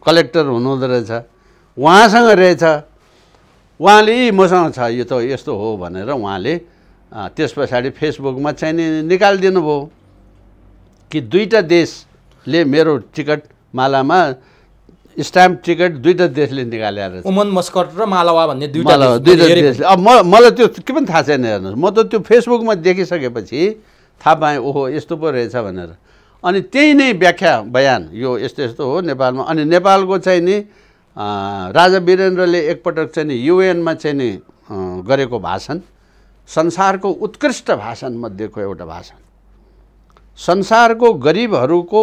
कलेक्टर हुनुहुँदो रहेछ, उहाँसँग रहेछ। उहाँले मसँग छ यो त यस्तो हो भनेर उहाँले त्यस पछाडि फेसबुकमा चाहिँ नि निकालिदिनु भयो कि 2टा देशले मेरो टिकट मालामा स्ट्याम्प टिकट 2टा देशले निकालेर, ओमन मस्कट र मालावा भन्ने 2टा देशले। अब मलाई त्यो के पनि थाहा छैन, हेर्नुहोस्। म त त्यो फेसबुकमा देखिसकेपछि थाहा पाएँ ओहो यस्तो पो रहेछ भनेर। अनि त्यही नै व्याख्या बयान यो यस्तो यस्तो हो नेपालमा। अनि नेपालको चाहिँ नि राजा वीरेन्द्रले एकपटक चाहिँ नि युएनमा चाहिँ नि गरेको भाषण संसारको उत्कृष्ट भाषण मध्येको एउटा भाषण, संसारको गरिबहरूको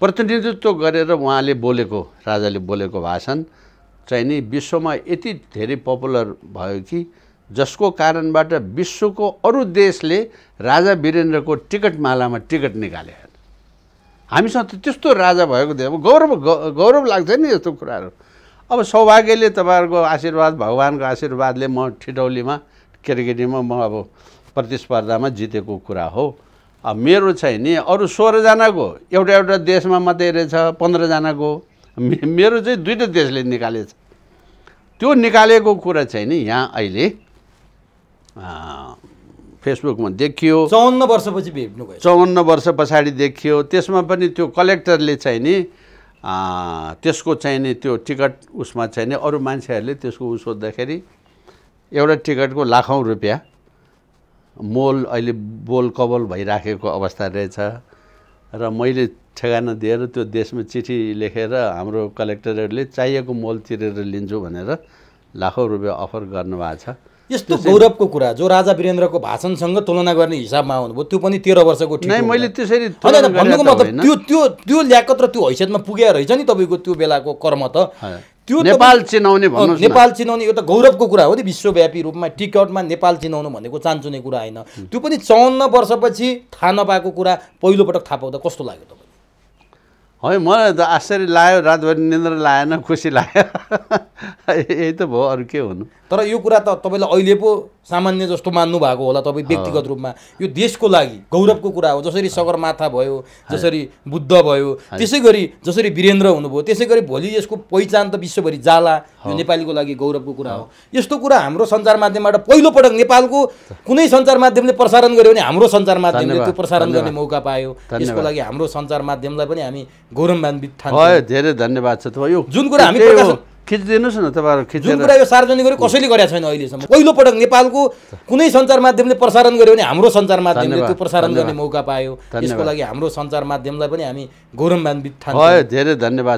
प्रतिनिधित्व गरेर उहाँले बोलेको, राजाले बोलेको भाषण चाहिँ नि विश्वमा यति धेरै पपुलर भयो कि जसको कारणबाट विश्वको अरू देशले राजा वीरेन्द्रको टिकटमालामा टिकट निकाले। हामीसँग त त्यस्तो राजा भएको देश, गौरव लाग्छ नि यस्तो कुराहरू। अब सौभाग्यले तपाईँहरूको आशीर्वाद, भगवानको आशीर्वादले म ठिटौलीमा केटाकेटीमा म अब प्रतिस्पर्धामा जितेको कुरा हो। अब मेरो चाहिँ नि अरू 16जनाको एउटा देशमा मात्रै रहेछ, 15जनाको। मेरो चाहिँ 2टा देशले निकालेछ। त्यो निकालेको कुरा चाहिँ नि यहाँ अहिले फेसबुकमा देखियो। 54 वर्षपछि भेट्नुभयो। 54 वर्ष पछाडि देखियो। त्यसमा पनि त्यो कलेक्टरले चाहिँ नि त्यसको चाहिँ नि त्यो टिकट उसमा चाहिँ नि अरू मान्छेहरूले त्यसको उ सोद्धाखेरि एउटा टिकटको लाखौँ रुपियाँ मोल अहिले बोल कबोल भइराखेको अवस्था रहेछ। र मैले ठेगाना दिएर त्यो देशमा चिठी लेखेर हाम्रो कलेक्टरहरूले चाहिएको मोल तिरेर लिन्छु भनेर लाखौँ रुपियाँ अफर गर्नुभएको छ। यस्तो गौरवको कुरा जो राजा वीरेन्द्रको भाषणसँग तुलना गर्ने हिसाबमा आउनुभयो, त्यो पनि 13 वर्षको नै मैले त्यसरी भन्नुको मतलब त्यो ल्याकत र त्यो हैसियतमा पुगेर रहेछ नि तपाईँको त्यो बेलाको कर्म त। त्यो नेपाल चिनाउने भन्नुहोस्, नेपाल चिनाउने एउटा गौरवको कुरा हो नि। विश्वव्यापी रूपमा टिकटमा नेपाल चिनाउनु भनेको चान्चुने कुरा होइन। त्यो पनि 54 वर्षपछि थाहा नपाएको कुरा पहिलोपटक थाहा पाउँदा कस्तो लाग्यो तपाईँ? है मलाई त आश्चर्य लाग्यो, रातभरि निन्द्रा लागेन, खुसी लाग्यो। यही त भयो, अरू के हुनु। तर यो कुरा त तपाईँलाई अहिले पो सामान्य जस्तो मान्नु भएको होला तपाईँ व्यक्तिगत रूपमा। यो देशको लागि गौरवको कुरा हो। जसरी सगरमाथा भयो, जसरी बुद्ध भयो, त्यसै गरी जसरी वीरेन्द्र हुनुभयो, त्यसै गरी भोलि यसको पहिचान त विश्वभरि जाला। यो नेपालीको लागि गौरवको कुरा हो। यस्तो कुरा हाम्रो सञ्चार माध्यमबाट पहिलोपटक नेपालको कुनै सञ्चार माध्यमले प्रसारण गर्यो भने हाम्रो सञ्चार माध्यमले त्यो प्रसारण गर्ने मौका पायो। यसको लागि हाम्रो सञ्चार माध्यमलाई पनि हामी गौरवान्वित ठान्छौँ। धेरै धन्यवाद छ। यो जुन कुरा हामी खिचिदिनुहोस् न तपाईँहरू जुन खिचेर कुरा यो सार्वजनिक गरी कसैले गरेका छैन अहिलेसम्म। पहिलोपटक नेपालको कुनै सञ्चार माध्यमले प्रसारण गर्यो भने हाम्रो सञ्चार माध्यमले त्यो प्रसारण गर्ने मौका पायो। यसको लागि हाम्रो सञ्चार माध्यमलाई पनि हामी गौरवान्वित ठान्छौँ। धेरै धन्यवाद।